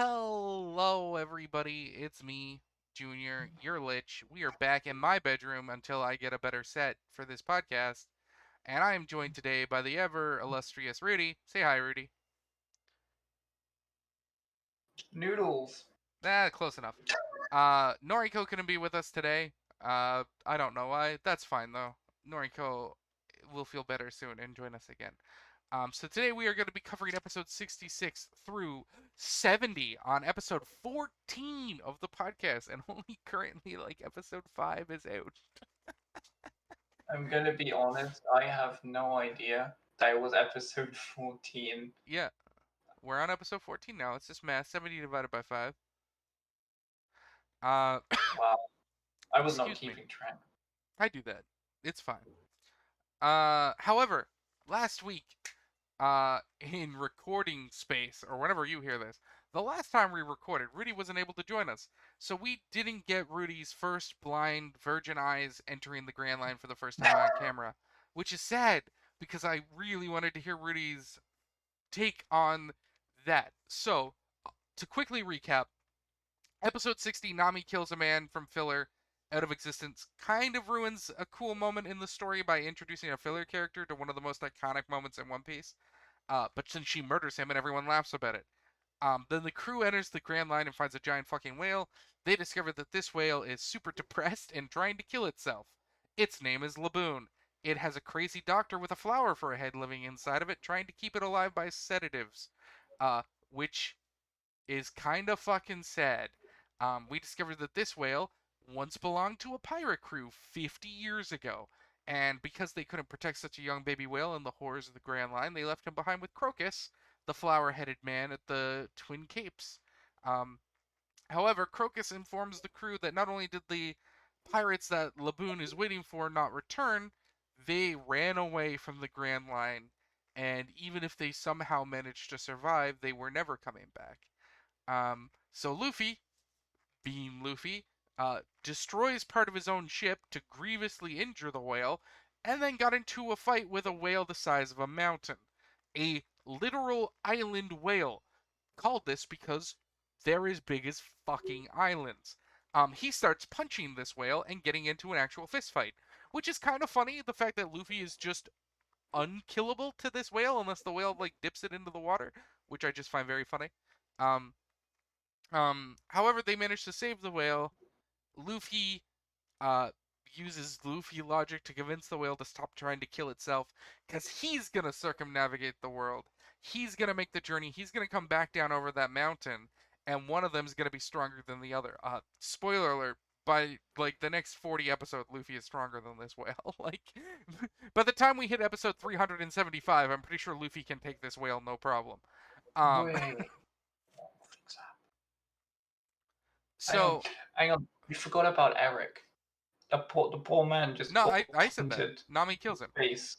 Hello, everybody. It's me, Junior. You're Lich. We are back in my bedroom until I get a better set for this podcast. And I am joined today by the ever illustrious Ruty. Say hi, Ruty. Noodles. Close enough. Noriko couldn't be with us today. I don't know why. That's fine, though. Noriko will feel better soon and join us again. So today we are going to be covering episode 66 through 70 on episode 14 of the podcast, and only currently episode 5 is out. I'm gonna be honest, I have no idea that was episode 14. Yeah, we're on episode 14 now. It's just math. 70 divided by 5. Uh, Wow. I was not excuse me. keeping track. I do that. It's fine. However, last week, in recording space, or whenever you hear this, the last time we recorded, Ruty wasn't able to join us. So we didn't get Ruty's first blind virgin eyes entering the Grand Line for the first time on camera, which is sad because I really wanted to hear Ruty's take on that. So, to quickly recap, episode 60, Nami kills a man from filler out of existence, kind of ruins a cool moment in the story by introducing a filler character to one of the most iconic moments in One Piece. But since she murders him and everyone laughs about it. Then the crew enters the Grand Line and finds a giant fucking whale. They discover that this whale is super depressed and trying to kill itself. Its name is Laboon. It has a crazy doctor with a flower for a head living inside of it, trying to keep it alive by sedatives. Which is kind of fucking sad. We discovered that this whale once belonged to a pirate crew 50 years ago. And because they couldn't protect such a young baby whale in the horrors of the Grand Line, they left him behind with Crocus, the flower-headed man at the Twin Capes. Um, However, Crocus informs the crew that not only did the pirates that Laboon is waiting for not return, they ran away from the Grand Line, and even if they somehow managed to survive, they were never coming back. So Luffy, being Luffy, destroys part of his own ship to grievously injure the whale, and then got into a fight with a whale the size of a mountain. A literal island whale. Called this because they're as big as fucking islands. He starts punching this whale and getting into an actual fist fight, which is kind of funny. The fact that Luffy is just unkillable to this whale unless the whale dips it into the water, which I just find very funny. Um, However, they manage to save the whale. Luffy uh, uses Luffy logic to convince the whale to stop trying to kill itself, because he's gonna circumnavigate the world. He's gonna make the journey. He's gonna come back down over that mountain, and one of them is gonna be stronger than the other. Spoiler alert. By the next 40 episodes, Luffy is stronger than this whale. By the time we hit episode 375, I'm pretty sure Luffy can take this whale no problem. Um, Wait. Hang on. so Hang on. We forgot about Eric. The poor man just no, got I said that. punted Nami kills him. face.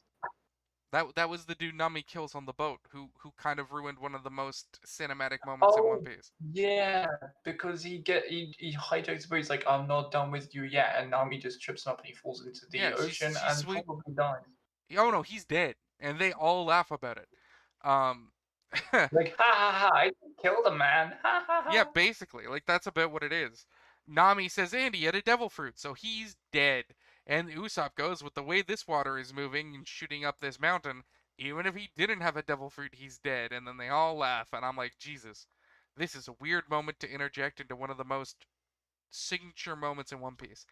That was the dude Nami kills on the boat, who kind of ruined one of the most cinematic moments in One Oh, Piece. yeah, because he hijacks the boat. He's like, I'm not done with you yet, and Nami just trips him up and he falls into the Yeah, ocean she's and sweet. probably dies. Oh no, he's dead, and they all laugh about it. Um, Like, ha ha ha! I killed a man. Ha ha yeah, ha! basically, that's about what it is. Nami says Andy had a devil fruit, so he's dead. And Usopp goes, with the way this water is moving and shooting up this mountain, even if he didn't have a devil fruit, he's dead. And then they all laugh, and I'm like, Jesus, this is a weird moment to interject into one of the most signature moments in One Piece.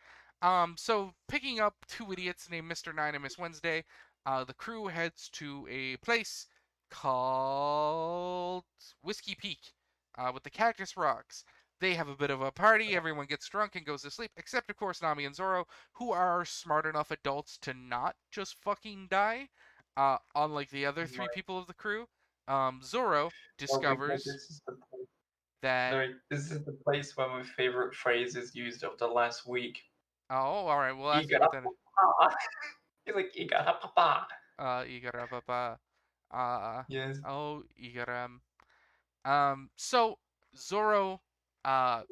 So picking up two idiots named Mr. Nine and Miss Wednesday, the crew heads to a place called Whiskey Peak, with the Cactus Rocks. They have a bit of a party, everyone gets drunk and goes to sleep, except of course Nami and Zoro, who are smart enough adults to not just fucking die, unlike the other three Right. people of the crew. Zoro Oh my god, discovers this is the place. that. Sorry, this is the place where my favorite phrase is used of the last week. Oh, alright, we'll ask you what that is. Igara. He's like Igara papa. Igara Papa. Uh, Yes. oh, Igaram. So Zoro, uh,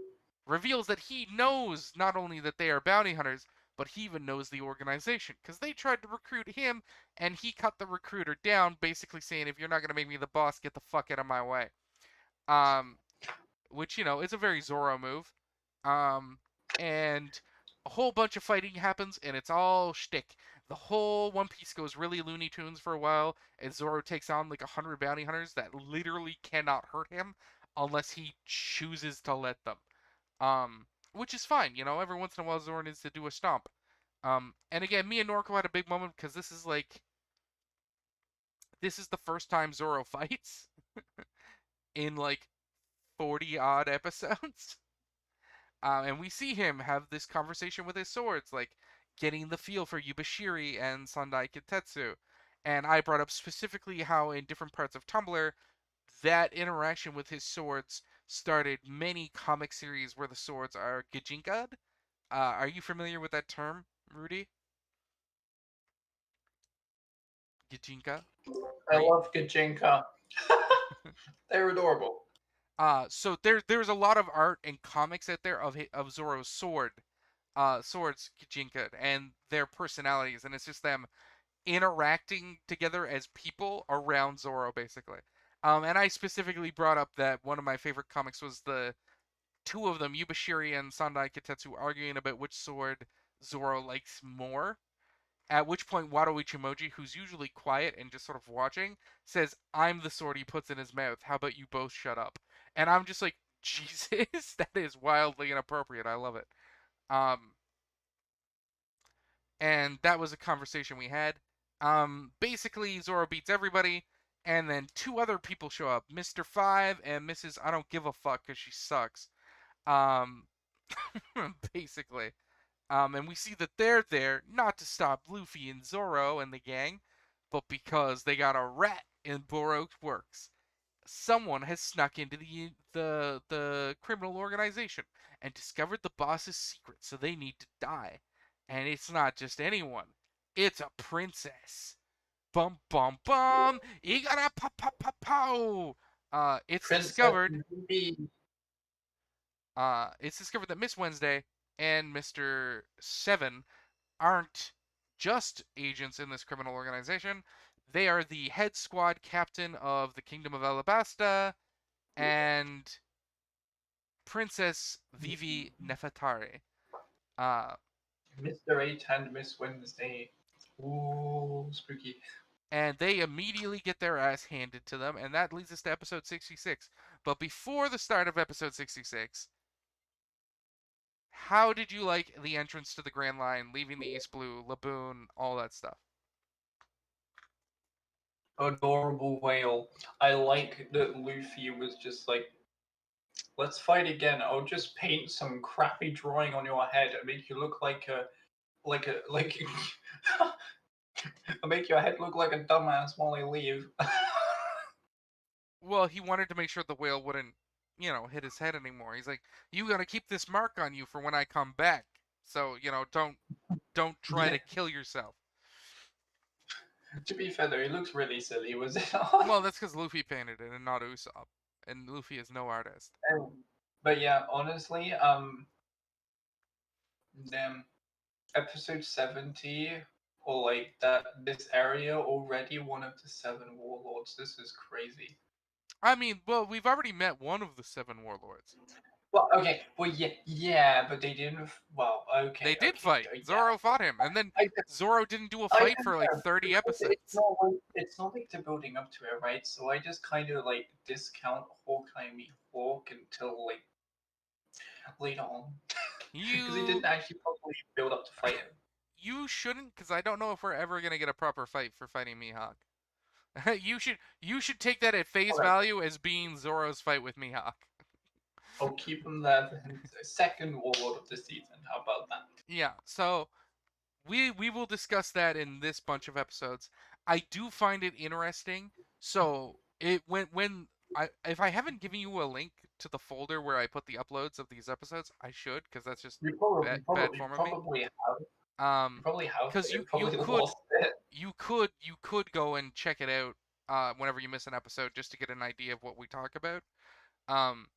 reveals that he knows not only that they are bounty hunters, but he even knows the organization, because they tried to recruit him, and he cut the recruiter down, basically saying, if you're not gonna make me the boss, get the fuck out of my way. Um, which is a very Zoro move. Um, and a whole bunch of fighting happens, and it's all shtick. The whole One Piece goes really Looney Tunes for a while, and Zoro takes on like 100 bounty hunters that literally cannot hurt him unless he chooses to let them. Which is fine, Every once in a while, Zoro needs to do a stomp. And again, me and Norco had a big moment because this is the first time Zoro fights in like 40 odd episodes. And we see him have this conversation with his swords, like getting the feel for Yubashiri and Sandai Kitetsu. And I brought up specifically how in different parts of Tumblr, that interaction with his swords started many comic series where the swords are Gijinka'd. Are you familiar with that term, Rudy? Gijinka? I Are you? love Gajinka. They're adorable. So there's a lot of art and comics out there of Zoro's swords Gijinka, and their personalities, and it's just them interacting together as people around Zoro, basically. And I specifically brought up that one of my favorite comics was the two of them, Yubashiri and Sandai Kitetsu, arguing about which sword Zoro likes more. At which point, Wado Ichimoji, who's usually quiet and just sort of watching, says, "I'm the sword he puts in his mouth. How about you both shut up?" And I'm just like, Jesus, that is wildly inappropriate. I love it. Um, and that was a conversation we had. Basically, Zoro beats everybody, and then two other people show up, Mr. Five and Mrs. I don't give a fuck because she sucks. Um, basically. And we see that they're there not to stop Luffy and Zoro and the gang, but because they got a rat in Baroque's works. Someone has snuck into the criminal organization and discovered the boss's secret, so they need to die. And it's not just anyone; it's a princess. Bum bum bum! Igara pa pa pa pow! It's Princess discovered. Ruby. It's discovered that Miss Wednesday and Mr. Seven aren't just agents in this criminal organization. They are the head squad captain of the Kingdom of Alabasta and Princess Vivi Nefertari. Uh, Mr. 8 and Miss Wednesday. Ooh, spooky. and they immediately get their ass handed to them, and that leads us to episode 66. But before the start of episode 66, how did you like the entrance to the Grand Line, leaving the East Blue, Laboon, all that stuff? Adorable whale. I like that Luffy was just like, let's fight again. I'll just paint some crappy drawing on your head and make you look like I'll make your head look like a dumbass while I leave. Well, he wanted to make sure the whale wouldn't, hit his head anymore. He's like, "You gotta keep this mark on you for when I come back. So, don't try Yeah. to kill yourself." To be fair though, he looks really silly, was it Well, not? that's because Luffy painted it and not Usopp, and Luffy is no artist. But yeah, honestly, damn, episode 70, or like that, this area already one of the seven warlords. This is crazy. I mean, well, we've already met one of the seven warlords. Well, okay, well, yeah, but they didn't. Well, They okay, did fight. Zoro yeah. fought him, and then I, Zoro didn't do a I fight for like confirm 30 because episodes. it's not like they're building up to it, right? So I just kind of like discount Hawkeye meet Hawk until like later on because he You didn't actually properly build up to fight him. you shouldn't, because I don't know if we're ever gonna get a proper fight for fighting Mihawk. you should take that at face Alright, value as being Zoro's fight with Mihawk. I'll keep him there for the second warlord of the season. How about that? Yeah, so we will discuss that in this bunch of episodes. I do find it interesting. So it when I if I haven't given you a link to the folder where I put the uploads of these episodes, I should, because that's just You probably, bad, you bad probably, you form of me. probably have, you Um, probably have, but because you you probably could lost it. go and check it out whenever you miss an episode, just to get an idea of what we talk about. Um,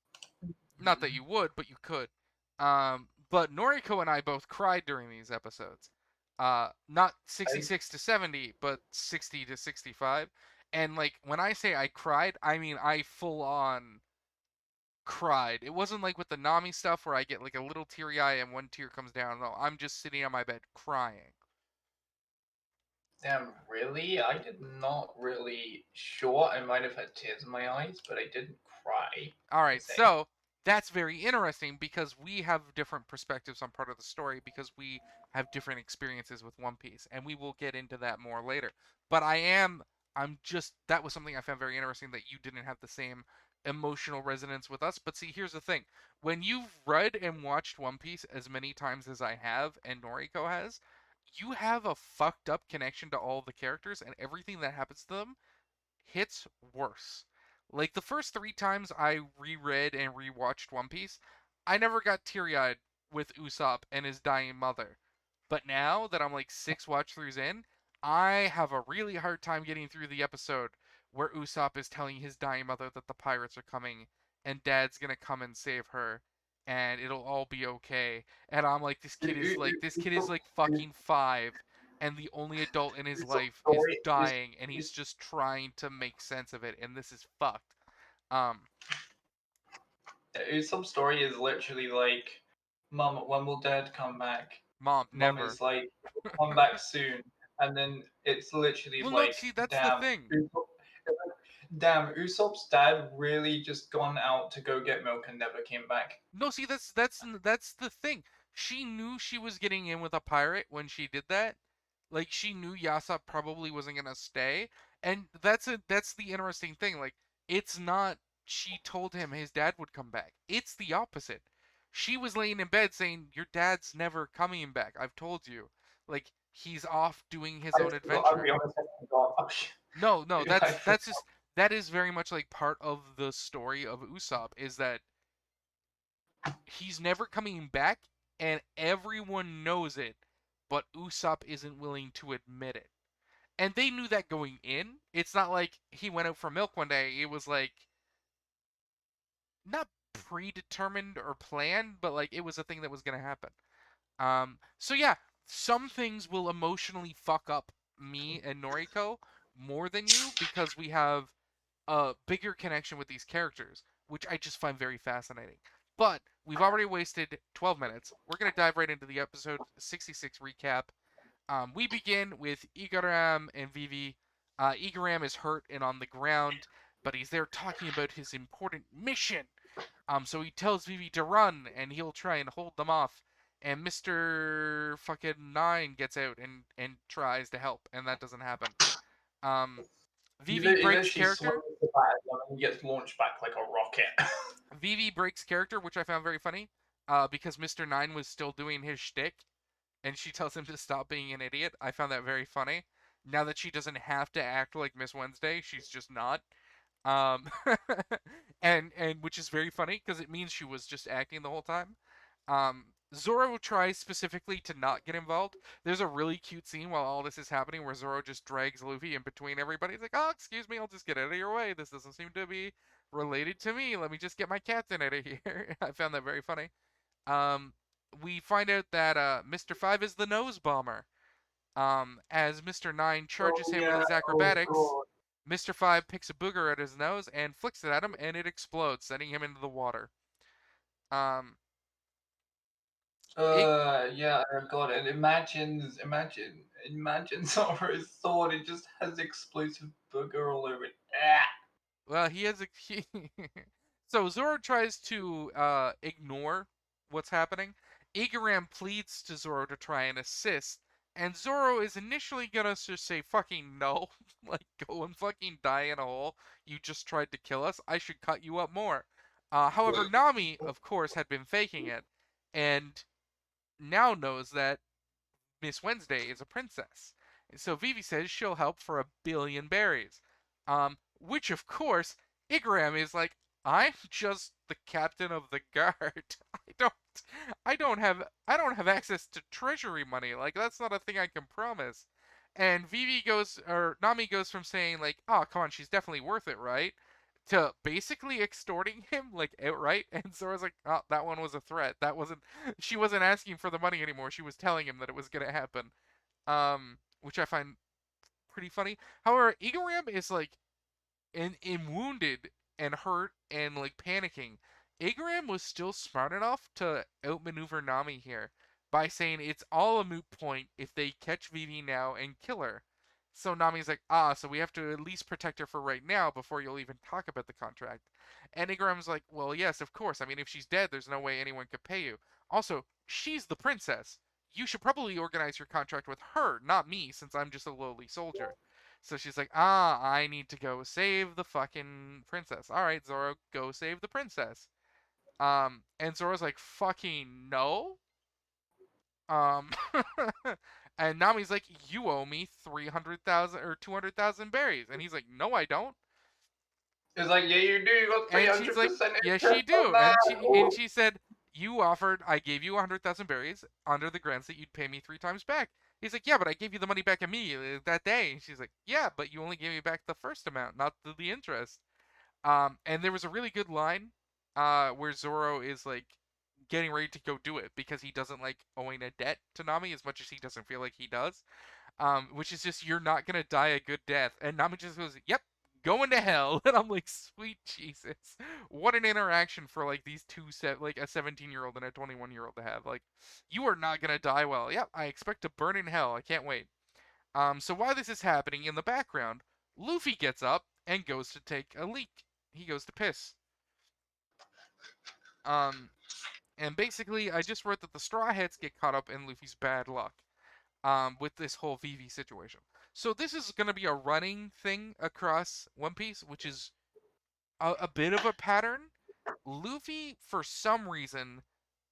Not that you would, but you could. But Noriko and I both cried during these episodes. Not I, 66 to 70, but 60 to 65. And like when I say I cried, I mean I full on cried. It wasn't like with the Nami stuff where I get like a little teary eye and one tear comes down. No, I'm just sitting on my bed crying. Damn, really? I did not really. Sure, I might have had tears in my eyes, but I didn't cry All per right, se. so that's very interesting because we have different perspectives on part of the story because we have different experiences with One Piece, and we will get into that more later. But I'm just, that was something I found very interesting that you didn't have the same emotional resonance with us. But see, here's the thing when you've read and watched One Piece as many times as I have and Noriko has, you have a fucked up connection to all the characters, and everything that happens to them hits worse. Like the first three times I reread and rewatched One Piece, I never got teary eyed with Usopp and his dying mother. But now that I'm like six watch throughs in, I have a really hard time getting through the episode where Usopp is telling his dying mother that the pirates are coming and Dad's gonna come and save her and it'll all be okay. And I'm like, this kid is like fucking 5 and the only adult in his Usopp's life is story is dying and he's is just trying to make sense of it and this is fucked. Um Usopp's story is literally like, "Mom, when will Dad come back?" Mom, Mom never. is like, "Come back soon," and then it's literally Well, no, like, see, that's the "Damn, thing. Usopp, damn, Usopp's dad really just gone out to go get milk and never came back." No, see, that's the thing. She knew she was getting in with a pirate when she did that. Like she knew Yasop probably wasn't gonna stay, and that's the interesting thing. Like it's not she told him his dad would come back. It's the opposite. She was laying in bed saying, "Your dad's never coming back. I've told you." Like he's off doing his I own forgot. I'll be adventure. honest, I forgot. Oh, No, no, I that's forgot. just that is very much like part of the story of Usopp is that he's never coming back, and everyone knows it, but Usopp isn't willing to admit it. And they knew that going in. It's not like he went out for milk one day. It was like not predetermined or planned, but like it was a thing that was gonna happen. So yeah, some things will emotionally fuck up me and Noriko more than you because we have a bigger connection with these characters, which I just find very fascinating. But we've already wasted 12 minutes. We're going to dive right into the episode 66 recap. We begin with Igaram and Vivi. Igaram is hurt and on the ground, but he's there talking about his important mission. So he tells Vivi to run, and he'll try and hold them off. And Mr. fucking Nine gets out and tries to help, and that doesn't happen. Um, Vivi Either breaks she swings character. the bat and he gets launched back like a rocket. Vivi breaks character, which I found very funny, because Mr. Nine was still doing his shtick, and she tells him to stop being an idiot. I found that very funny. Now that she doesn't have to act like Miss Wednesday, she's just not. Um, and which is very funny because it means she was just acting the whole time. Zoro tries specifically to not get involved. There's a really cute scene while all this is happening where Zoro just drags Luffy in between everybody. He's like, "Oh, excuse me, I'll just get out of your way. This doesn't seem to be related to me. Let me just get my captain out of here." I found that very funny. Um, we find out that Mr. Five is the nose bomber. As Mr. Nine Oh charges him with yeah. his Oh acrobatics, god. Mr. Five picks a booger at his nose and flicks it at him, and it explodes, sending him into the water. Um, it, Yeah, God, and imagine Zoro's sword, it just has explosive booger all over it. Ah! well, he has a he, so Zoro tries to ignore what's happening. Igaram pleads to Zoro to try and assist, and Zoro is initially gonna just say fucking no, like go and fucking die in a hole. You just tried to kill us. I should cut you up more. However, Nami, of course, had been faking it, and now knows that Miss Wednesday is a princess. And so Vivi says she'll help for 1 billion berries. Which of course, Igram is like, I'm just the captain of the guard. I don't I don't have access to treasury money. Like that's not a thing I can promise. And Vivi goes or Nami goes from saying like, oh come on, she's definitely worth it, right? To basically extorting him like outright, and Zora's like, "Oh, that one was a threat. That wasn't. She wasn't asking for the money anymore. She was telling him that it was gonna happen." Which I find pretty funny. However, Igaram is like in wounded and hurt and like panicking, Igaram was still smart enough to outmaneuver Nami here by saying it's all a moot point if they catch Vivi now and kill her. So Nami's like, so we have to at least protect her for right now before you'll even talk about the contract. And Igaram's like, well, yes, of course. I mean, if she's dead, there's no way anyone could pay you. Also, she's the princess. You should probably organize your contract with her, not me, since I'm just a lowly soldier. So she's like, I need to go save the fucking princess. All right, Zoro, go save the princess. And Zoro's like, fucking no. Um, and Nami's like, you owe me 300,000 or 200,000 berries. And he's like, no, I don't. It's like, yeah, you do. You got And she's like, 300% yes, she interest on do. that. And Ooh. she said, you offered, I gave you 100,000 berries under the grants that you'd pay me 3 times back. He's like, yeah, but I gave you the money back immediately that day. And she's like, yeah, but you only gave me back the first amount, not the interest. And there was a really good line where Zoro is like getting ready to go do it because he doesn't like owing a debt to Nami as much as he doesn't feel like he does. Which is just you're not gonna die a good death, and Nami just goes, "Yep, going to hell," and I'm like, "Sweet Jesus, what an interaction for like these two set like a 17-year-old and a 21-year-old to have. Like, you are not gonna die well. Yep, I expect to burn in hell. I can't wait." So while this is happening in the background, Luffy gets up and goes to take a leak. He goes to piss. Um, and basically, I just wrote that the Straw Hats get caught up in Luffy's bad luck. With this whole Vivi situation. So this is going to be a running thing across One Piece, which is a bit of a pattern. Luffy, for some reason,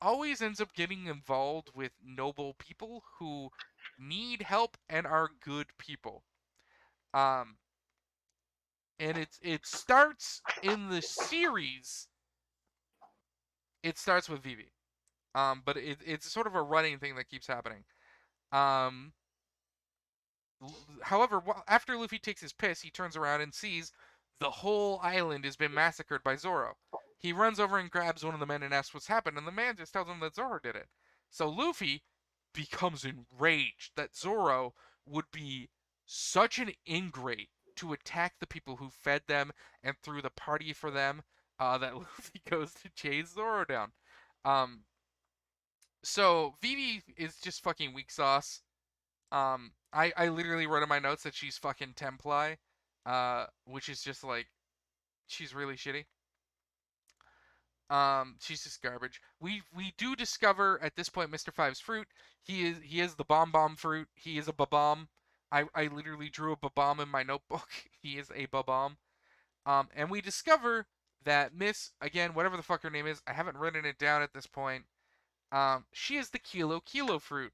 always ends up getting involved with noble people who need help and are good people. Um, and it starts in the series. It starts with Vivi. But it's sort of a running thing that keeps happening. Um, However, after Luffy takes his piss, he turns around and sees the whole island has been massacred by Zoro. He runs over and grabs one of the men and asks what's happened, and the man just tells him that Zoro did it. So Luffy becomes enraged that Zoro would be such an ingrate to attack the people who fed them and threw the party for them, that Luffy goes to chase Zoro down. Um, so Vivi is just fucking weak sauce. I literally wrote in my notes that she's fucking Templi, which is just like she's really shitty. She's just garbage. We do discover at this point Mr. Five's fruit. He is the bomb bomb fruit. He is a babam. I literally drew a babam in my notebook. He is a babam. And we discover that Miss, again, whatever the fuck her name is, I haven't written it down at this point. She is the Kilo fruit,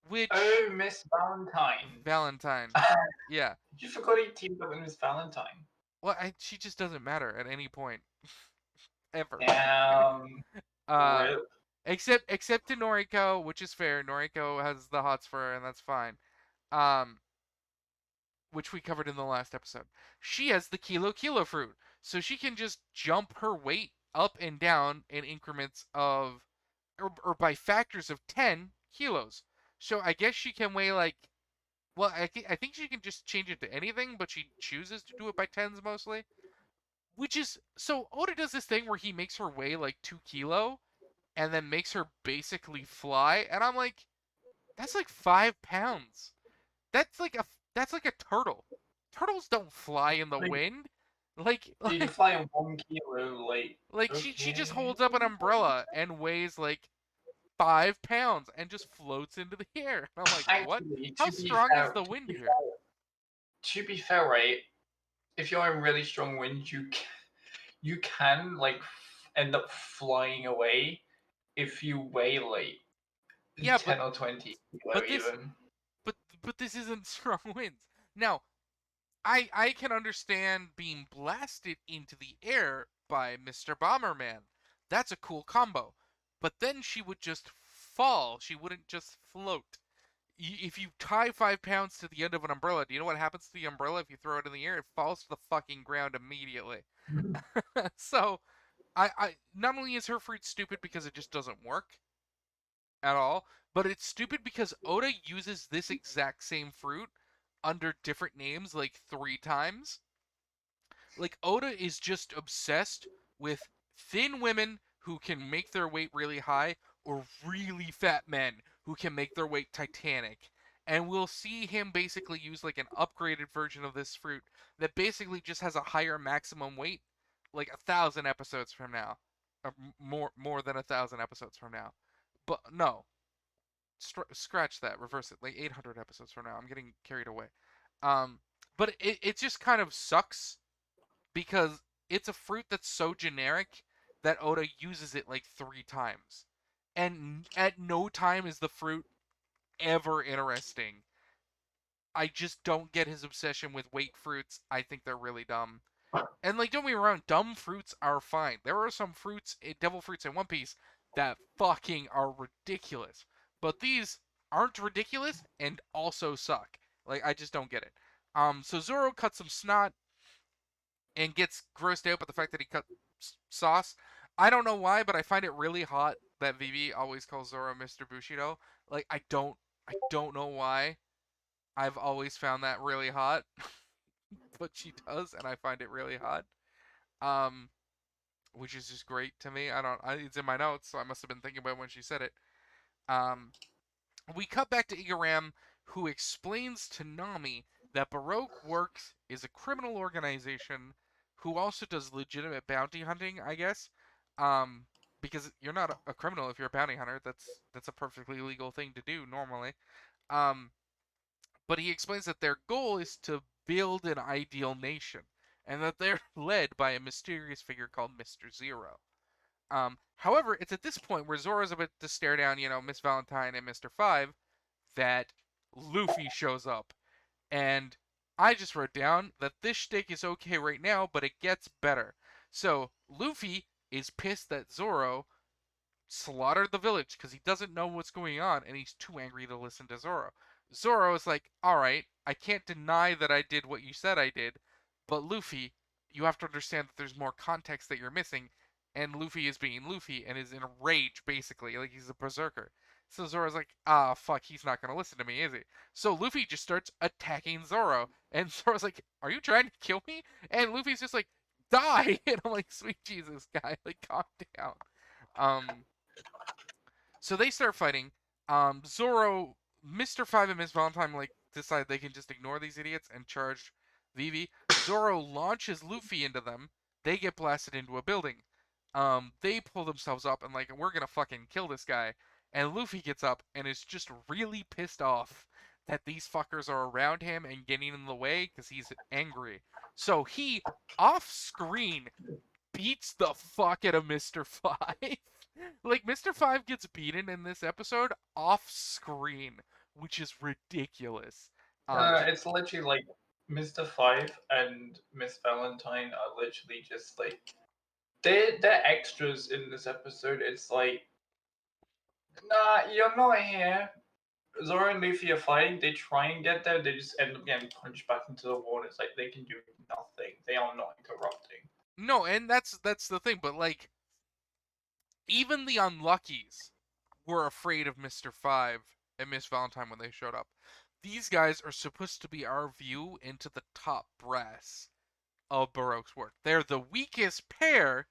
which Oh, Miss Valentine. Valentine. Yeah. You forgot he teamed up with Miss Valentine. Well, she just doesn't matter at any point ever. Um, uh, rip. except to Noriko, which is fair. Noriko has the hots for her, and that's fine. Um, which we covered in the last episode. She has the Kilo fruit, so she can just jump her weight up and down in increments of, or by factors of 10 kilos. So I guess she can weigh like, well, I think she can just change it to anything, but she chooses to do it by tens mostly. Which is so Oda does this thing where he makes her weigh like 2 kilo and then makes her basically fly, and I'm like, that's like 5 pounds. That's like a turtle. Turtles don't fly in the Like, wind. Like you can like fly in 1 kilo, like, she just okay. holds up an umbrella and weighs like 5 pounds and just floats into the air. And I'm like, what? Actually, How strong is the wind here? to be fair, right? If you're in really strong wind, you can like end up flying away if you weigh like Yeah, 10 or 20 kilo but this even. but but this isn't strong winds. Now, I can understand being blasted into the air by Mr. Bomberman. That's a cool combo. But then she would just fall. She wouldn't just float. If you tie 5 pounds to the end of an umbrella, do you know what happens to the umbrella if you throw it in the air? It falls to the fucking ground immediately. So I not only is her fruit stupid because it just doesn't work at all, but it's stupid because Oda uses this exact same fruit under different names like 3 times. Like Oda is just obsessed with thin women who can make their weight really high, or really fat men who can make their weight titanic. And we'll see him basically use like an upgraded version of this fruit that basically just has a higher maximum weight, like 1,000 episodes from now, or more than 1,000 episodes from now. But no, scratch that, reverse it, like 800 episodes from now. I'm getting carried away. Um, but it just kind of sucks because it's a fruit that's so generic that Oda uses it like 3 times. And at no time is the fruit ever interesting. I just don't get his obsession with weight fruits. I think they're really dumb. And like, don't be wrong, dumb fruits are fine. There are some fruits, devil fruits in One Piece, that fucking are ridiculous. But these aren't ridiculous and also suck. Like, I just don't get it. So Zoro cuts some snot and gets grossed out by the fact that he cut sauce. I don't know why, but I find it really hot that Vivi always calls Zoro Mr. Bushido. Like, I don't know why. I've always found that really hot, but she does, and I find it really hot. Um, which is just great to me. It's in my notes, so I must have been thinking about it when she said it. Um, we cut back to Igaram, who explains to Nami that Baroque Works is a criminal organization who also does legitimate bounty hunting, I guess. Um, because you're not a criminal if you're a bounty hunter. That's a perfectly legal thing to do normally. Um, but he explains that their goal is to build an ideal nation, and that they're led by a mysterious figure called Mr. Zero. However, it's at this point where Zoro's about to stare down, Miss Valentine and Mr. Five, that Luffy shows up. And I just wrote down that this shtick is okay right now, but it gets better. So Luffy is pissed that Zoro slaughtered the village because he doesn't know what's going on and he's too angry to listen to Zoro. Zoro is like, alright, I can't deny that I did what you said I did, but Luffy, you have to understand that there's more context that you're missing, and Luffy is being Luffy and is in a rage, basically, like he's a berserker. So Zoro's like, fuck, he's not gonna listen to me, is he? So Luffy just starts attacking Zoro, and Zoro's like, are you trying to kill me? And Luffy's just like, die! And I'm like, sweet Jesus, guy, like, calm down. Um, so they start fighting. Zoro, Mr. Five, and Miss Valentine like decide they can just ignore these idiots and charge Vivi. Zoro launches Luffy into them. They get blasted into a building. They pull themselves up and like, we're gonna fucking kill this guy. And Luffy gets up and is just really pissed off that these fuckers are around him and getting in the way because he's angry. So he, off screen, beats the fuck out of Mr. Five. Like, Mr. Five gets beaten in this episode off screen, which is ridiculous. It's literally like Mr. Five and Miss Valentine are literally just like they're extras in this episode. It's like, nah, you're not here. Zoro and Luffy are fighting. They try and get there. They just end up getting punched back into the wall. It's like they can do nothing. They are not interrupting. No, and that's the thing, but like, even the unluckies were afraid of Mr. Five and Miss Valentine when they showed up. These guys are supposed to be our view into the top brass of Baroque's work. They're the weakest pair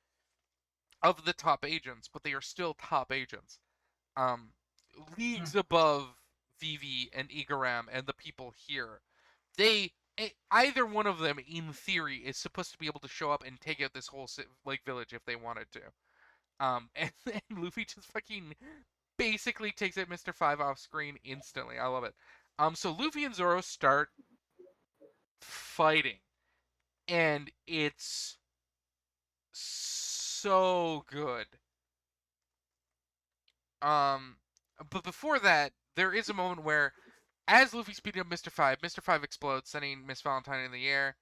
of the top agents, but they are still top agents. Um, Leagues above Vivi and Igaram and the people here. They either one of them, in theory, is supposed to be able to show up and take out this whole like village if they wanted to. And then Luffy just fucking basically takes out Mr. Five off screen instantly. I love it. So Luffy and Zoro start fighting, and it's so good. Um, but before that, there is a moment where, as Luffy's beating up Mr. Five explodes, sending Miss Valentine in the air.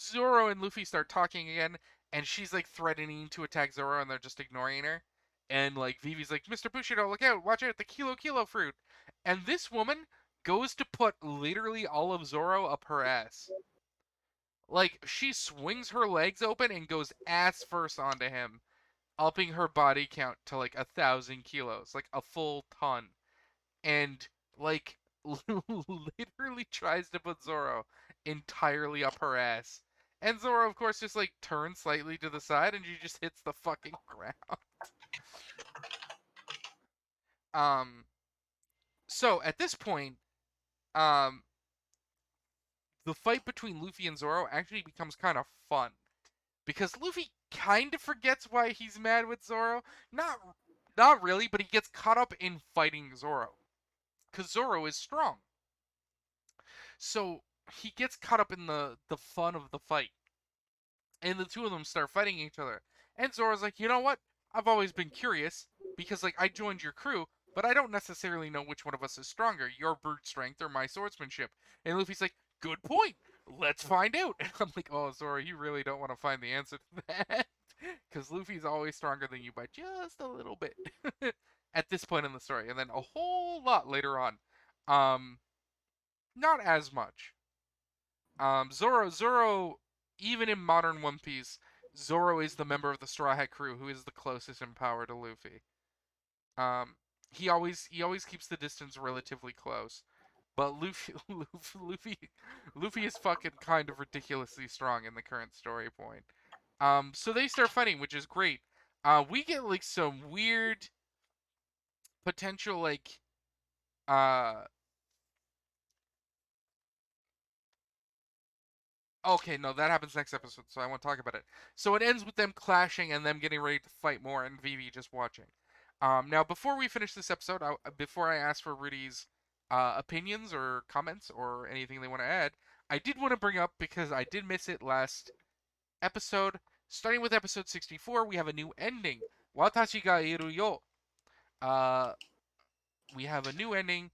Zoro and Luffy start talking again, and she's like threatening to attack Zoro, and they're just ignoring her. And like Vivi's like, Mr. Bushido, look out, watch out, the Kilo fruit. And this woman goes to put literally all of Zoro up her ass. Like, she swings her legs open and goes ass first onto him, upping her body count to like 1,000 kilos, like a full ton. And like literally tries to put Zoro entirely up her ass. And Zoro, of course, just like turns slightly to the side and she just hits the fucking ground. Um, so at this point, um, the fight between Luffy and Zoro actually becomes kind of fun because Luffy kind of forgets why he's mad with Zoro. Not, not really, but he gets caught up in fighting Zoro because Zoro is strong. So he gets caught up in the fun of the fight, and the two of them start fighting each other. And Zoro's like, you know what? I've always been curious because like I joined your crew, but I don't necessarily know which one of us is stronger, your brute strength or my swordsmanship. And Luffy's like, good point. Let's find out. And I'm like, oh Zoro, you really don't want to find the answer to that. Because Luffy's always stronger than you by just a little bit at this point in the story, and then a whole lot later on. Um, not as much. Zoro, even in modern One Piece, Zoro is the member of the Straw Hat crew who is the closest in power to Luffy. Um, he always keeps the distance relatively close, but Luffy is fucking kind of ridiculously strong in the current story point. So they start fighting, which is great. We get like some weird potential like uh okay, no, that happens next episode, so I won't talk about it. So it ends with them clashing and them getting ready to fight more, and Vivi just watching. Now, before we finish this episode, before I ask for Rudy's opinions or comments or anything they want to add, I did want to bring up because I did miss it last episode. Starting with episode 64, we have a new ending. Watashi ga iru yo. Uh, we have a new ending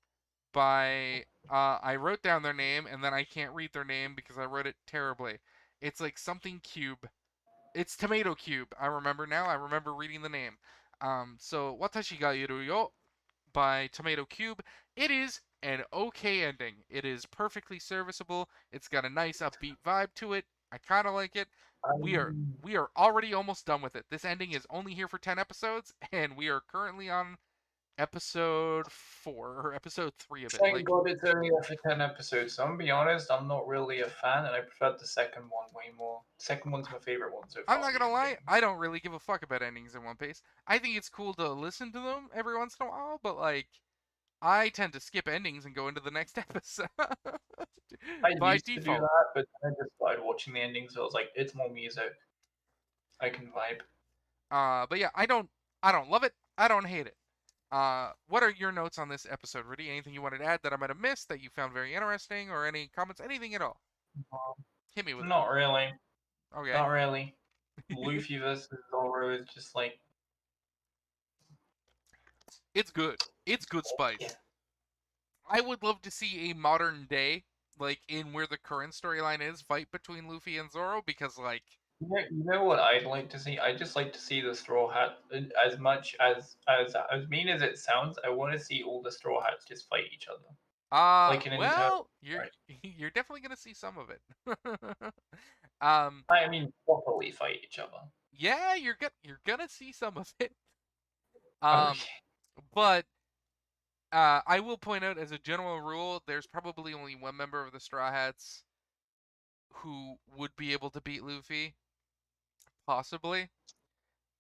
by I wrote down their name and then I can't read their name because I wrote it terribly. It's like something cube. It's tomato cube. I remember now. I remember reading the name. So Watashi ga iru yo by Tomato Cube. It is an okay ending. It is perfectly serviceable. It's got a nice upbeat vibe to it. I kind of like it. We are Um, we are already almost done with it. This ending is only here for 10 episodes and we are currently on episode 4 or episode 3 of it. Thank Like God it's only there for 10 episodes. So I'm gonna be honest, I'm not really a fan, and I prefer the second one way more. Second one's my favorite one so I'm far, not the gonna lie, ending. I don't really give a fuck about endings in One Piece. I think it's cool to listen to them every once in a while, but like I tend to skip endings and go into the next episode I by used to do default. that, but then I just started watching the ending, so I was like, it's more music. I can vibe. But yeah, I don't love it. I don't hate it. What are your notes on this episode, Rudy? Anything you wanted to add that I might have missed that you found very interesting, or any comments, anything at all? Hit me with it. Not really. Okay. Not really. Luffy versus Zoro is just like, It's good. It's good yeah. spice. I would love to see a modern day, like in where the current storyline is, fight between Luffy and Zoro because, like, You know what I'd like to see? I'd just like to see the Straw Hat. As much as mean as it sounds, I want to see all the Straw Hats just fight each other, like an entire. well, you're Right. you're definitely gonna see some of it. um, I mean, properly fight each other. yeah, you're gonna see some of it. Um, Okay. but I will point out as a general rule, there's probably only one member of the Straw Hats who would be able to beat Luffy, possibly.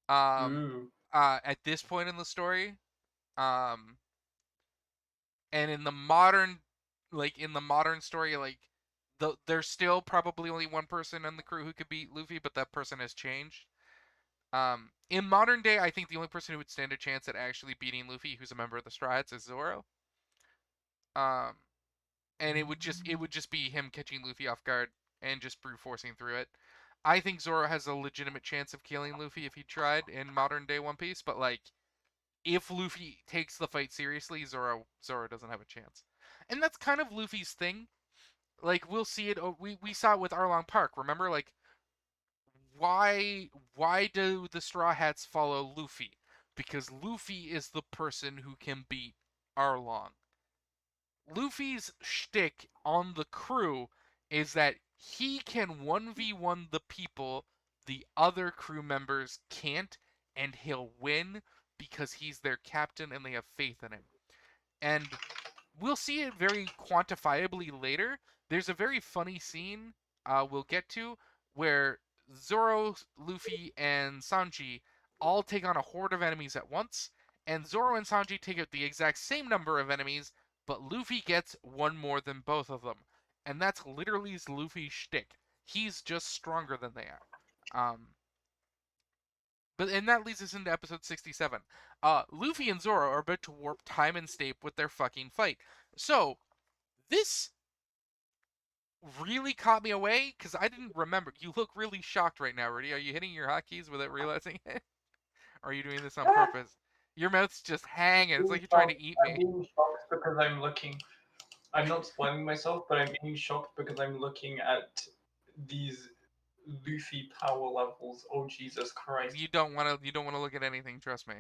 Um, Ooh. at this point in the story, um, and in the modern, like in the modern story, like there's still probably only one person in the crew who could beat Luffy, but that person has changed. In modern day, I think the only person who would stand a chance at actually beating Luffy, who's a member of the Straw Hats, is Zoro. Um, and it would just be him catching Luffy off guard and just brute forcing through it. I think Zoro has a legitimate chance of killing Luffy if he tried in modern day One Piece, but like if Luffy takes the fight seriously, Zoro doesn't have a chance. And that's kind of Luffy's thing. Like we'll see it. We saw it with Arlong Park. Remember, like why do the Straw Hats follow Luffy? Because Luffy is the person who can beat Arlong. Luffy's shtick on the crew is that he can 1v1 the people the other crew members can't, and he'll win because he's their captain and they have faith in him. And we'll see it very quantifiably later. There's a very funny scene we'll get to where Zoro, Luffy, and Sanji all take on a horde of enemies at once, and Zoro and Sanji take out the exact same number of enemies, but Luffy gets one more than both of them. And that's literally Luffy's shtick. He's just stronger than they are. And that leads us into episode 67. Luffy and Zoro are about to warp time and space with their fucking fight. So, this really caught me away because I didn't remember. You look really shocked right now, Rudy. Are you hitting your hotkeys without realizing it? Or are you doing this on purpose? Your mouth's just hanging. It's like you're trying to eat I'm me. being shocked because I'm looking. I'm not spoiling myself, but I'm being shocked because I'm looking at these Luffy power levels. Oh Jesus Christ! You don't want to. You don't want to look at anything. Trust me.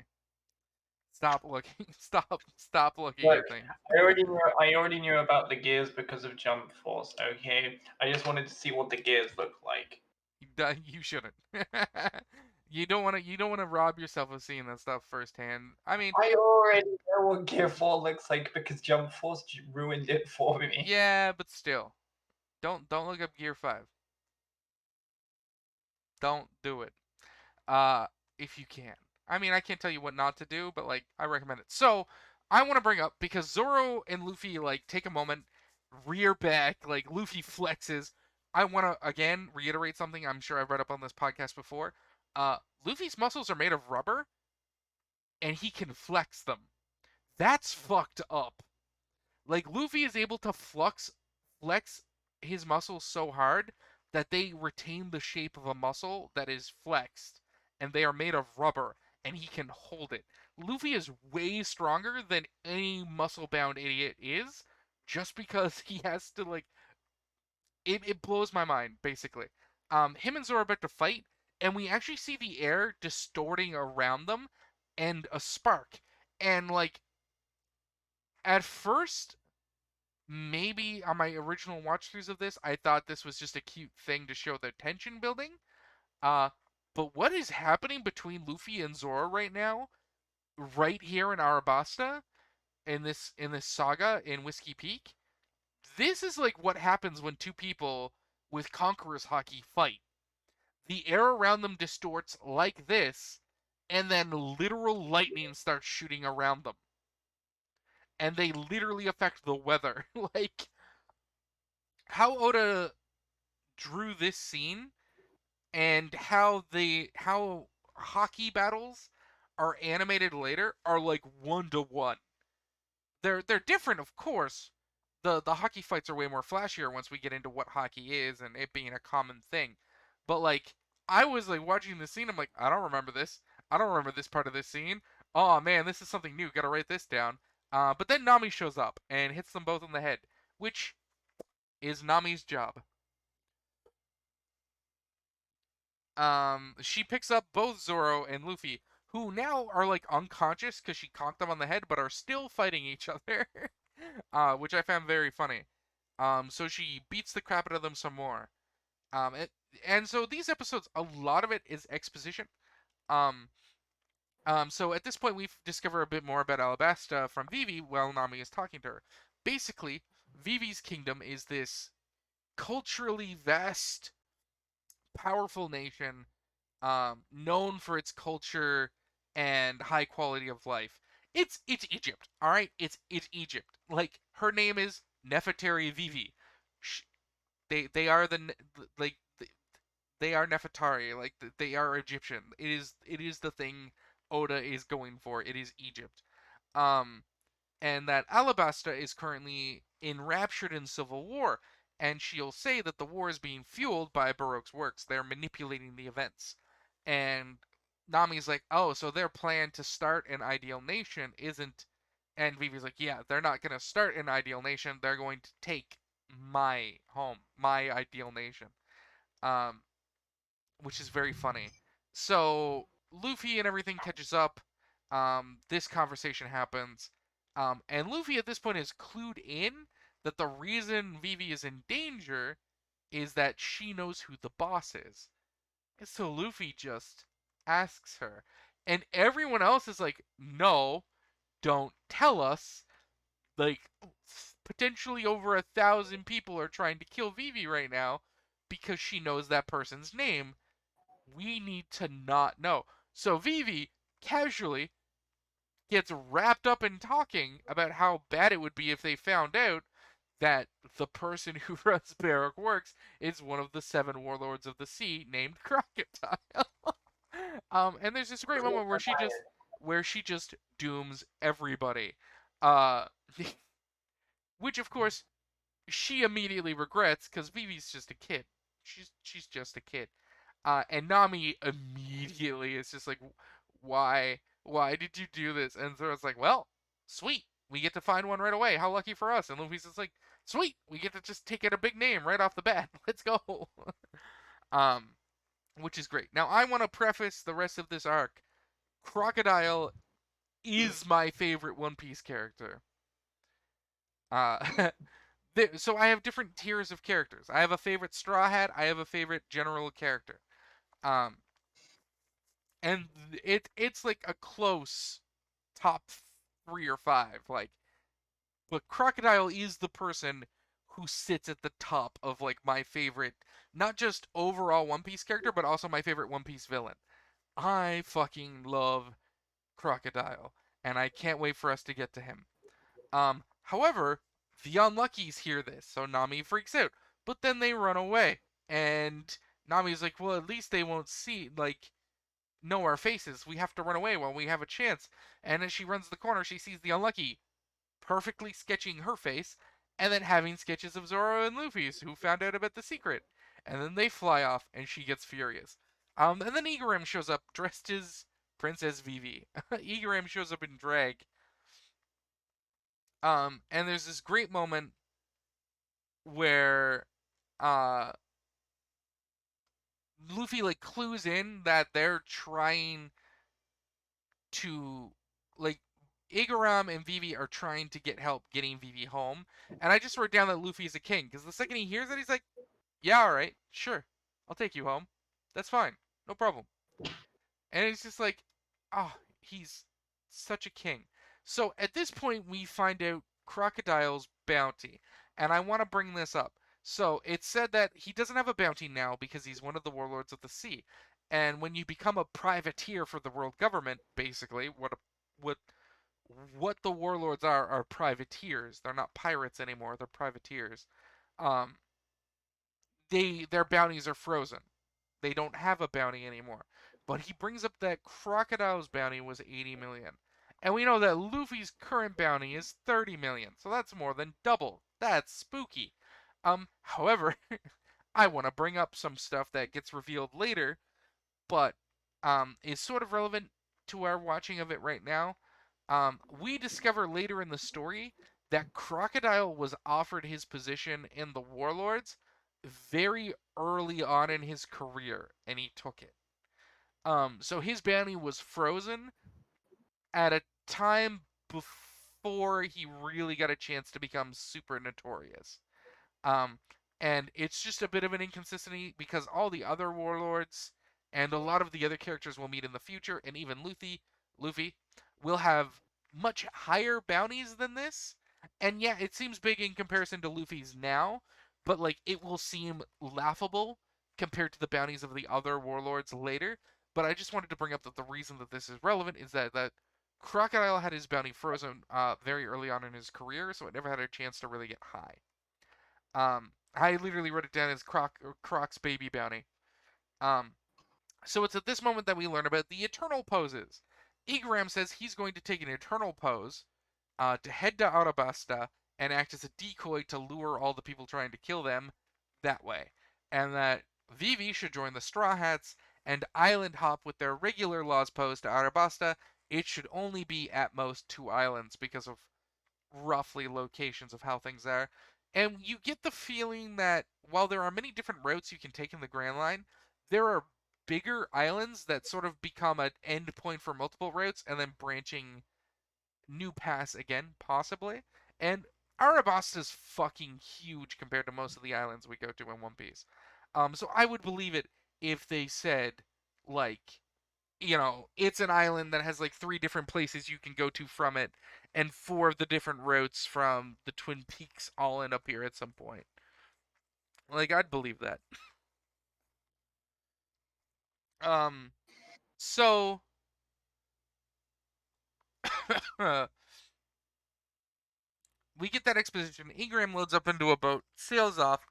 Stop looking. Stop looking Look, at things. I already knew about the gears because of Jump Force. Okay, I just wanted to see what the gears look like. You shouldn't. You don't want to. You don't want to rob yourself of seeing that stuff firsthand. I mean, I already know what Gear 4 looks like because Jump Force ruined it for me. yeah, but still, don't look up Gear 5. Don't do it. Uh, if you can. I mean, I can't tell you what not to do, but like I recommend it. So I want to bring up because Zoro and Luffy like take a moment, rear back, like Luffy flexes. I want to again reiterate something I'm sure I've read up on this podcast before. Luffy's muscles are made of rubber, and he can flex them. That's fucked up. Like Luffy is able to flex his muscles so hard that they retain the shape of a muscle that is flexed, and they are made of rubber, and he can hold it. Luffy is way stronger than any muscle-bound idiot is, just because he has to like. It blows my mind basically. Him and Zoro are about to fight, and we actually see the air distorting around them, and a spark, and like at first maybe on my original watch throughs of this, I thought this was just a cute thing to show the tension building. Uh, but what is happening between Luffy and Zoro right now, right here in Arabasta, in this saga in Whiskey Peak? This is like what happens when two people with Conqueror's Haki fight. The air around them distorts like this, and then literal lightning starts shooting around them. And they literally affect the weather. Like, how Oda drew this scene and how hockey battles are animated later are like 1-to-1. They're different, of course. The hockey fights are way more flashier once we get into what hockey is and it being a common thing. But like I was like watching the scene, I'm like, I don't remember this. I don't remember this part of this scene. Oh man, this is something new. Gotta write this down. But then Nami shows up and hits them both in the head, which is Nami's job. She picks up both Zoro and Luffy, who now are like unconscious because she conked them on the head, but are still fighting each other, which I found very funny. So she beats the crap out of them some more. It, and so these episodes, a lot of it is exposition. Um, so at this point, we've discovered a bit more about Alabasta from Vivi while Nami is talking to her. Basically, Vivi's kingdom is this culturally vast, powerful nation known for its culture and high quality of life. It's Egypt, all right. It's Egypt. Like her name is Nefertari Vivi. They are like they are Nefertari. Like they are Egyptian. It is the thing Oda is going for. It is Egypt. Um, and that Alabasta is currently enraptured in civil war, and she'll say that the war is being fueled by Baroque's works. They're manipulating the events. And Nami's like, oh, so their plan to start an ideal nation isn't. And Vivi's like, yeah, they're not going to start an ideal nation. They're going to take my home, my ideal nation. Um, which is very funny. So Luffy and everything catches up. This conversation happens. And Luffy at this point is clued in that the reason Vivi is in danger is that she knows who the boss is. And so Luffy just asks her. And everyone else is like, no, don't tell us. Like, potentially over 1,000 people are trying to kill Vivi right now because she knows that person's name, we need to not know. So Vivi casually gets wrapped up in talking about how bad it would be if they found out that the person who runs Baroque Works is one of the seven warlords of the sea named Crocodile. And there's this great moment where she just dooms everybody. Uh, which of course she immediately regrets because Vivi's just a kid. She's just a kid. And Nami immediately is just like, why did you do this? And Zoro's like, well, sweet, we get to find one right away. How lucky for us. And Luffy's just like, sweet, we get to just take out a big name right off the bat. Let's go. um, which is great. Now I want to preface the rest of this arc. Crocodile is my favorite One Piece character. Uh, so I have different tiers of characters. I have a favorite Straw Hat. I have a favorite general character. Um, and it's like a close top 3 or 5. Like, but Crocodile is the person who sits at the top of like my favorite, not just overall One Piece character, but also my favorite One Piece villain. I fucking love Crocodile, and I can't wait for us to get to him. However, the Unluckies hear this, so Nami freaks out. But then they run away, and Nami's like, "Well, at least they won't know our faces. We have to run away while we have a chance." And as she runs the corner, she sees the Unlucky perfectly sketching her face, and then having sketches of Zoro and Luffy's, who found out about the secret. And then they fly off, and she gets furious. And then Igaram shows up dressed as Princess Vivi. Igaram shows up in drag. And there's this great moment where uh Luffy like clues in that they're trying to like Igaram and Vivi are trying to get help getting Vivi home. And I just wrote down that Luffy is a king because the second he hears it, he's like, "Yeah, all right, sure, I'll take you home. That's fine, no problem." And it's just like, oh, he's such a king. So at this point, we find out Crocodile's bounty, and I want to bring this up. So it's said that he doesn't have a bounty now because he's one of the warlords of the sea. And when you become a privateer for the world government, basically, what what the warlords are privateers. They're not pirates anymore. They're privateers. Um, their bounties are frozen. They don't have a bounty anymore. But he brings up that Crocodile's bounty was 80 million. And we know that Luffy's current bounty is 30 million. So that's more than double. That's spooky. However, I want to bring up some stuff that gets revealed later, but is sort of relevant to our watching of it right now. We discover later in the story that Crocodile was offered his position in the Warlords very early on in his career, and he took it. So his bounty was frozen at a time before he really got a chance to become super notorious. Um, and it's just a bit of an inconsistency because all the other warlords and a lot of the other characters we'll meet in the future, and even Luffy will have much higher bounties than this. And yeah, it seems big in comparison to Luffy's now, but like it will seem laughable compared to the bounties of the other warlords later. But I just wanted to bring up that the reason that this is relevant is that Crocodile had his bounty frozen very early on in his career, so it never had a chance to really get high. I literally wrote it down as Croc's baby bounty. Um, so it's at this moment that we learn about the eternal poses. Igaram says he's going to take an eternal pose to head to Arabasta and act as a decoy to lure all the people trying to kill them that way. And that Vivi should join the Straw Hats and island hop with their regular laws pose to Arabasta. It should only be at most 2 islands because of roughly locations of how things are. And you get the feeling that while there are many different routes you can take in the Grand Line, there are bigger islands that sort of become an end point for multiple routes and then branching new paths again, possibly. And Arabasta's fucking huge compared to most of the islands we go to in One Piece. So I would believe it if they said, like, it's an island that has like 3 different places you can go to from it, and 4 of the different routes from the Twin Peaks all end up here at some point. Like, I'd believe that. Um, so we get that exposition. Ingram loads up into a boat, sails off,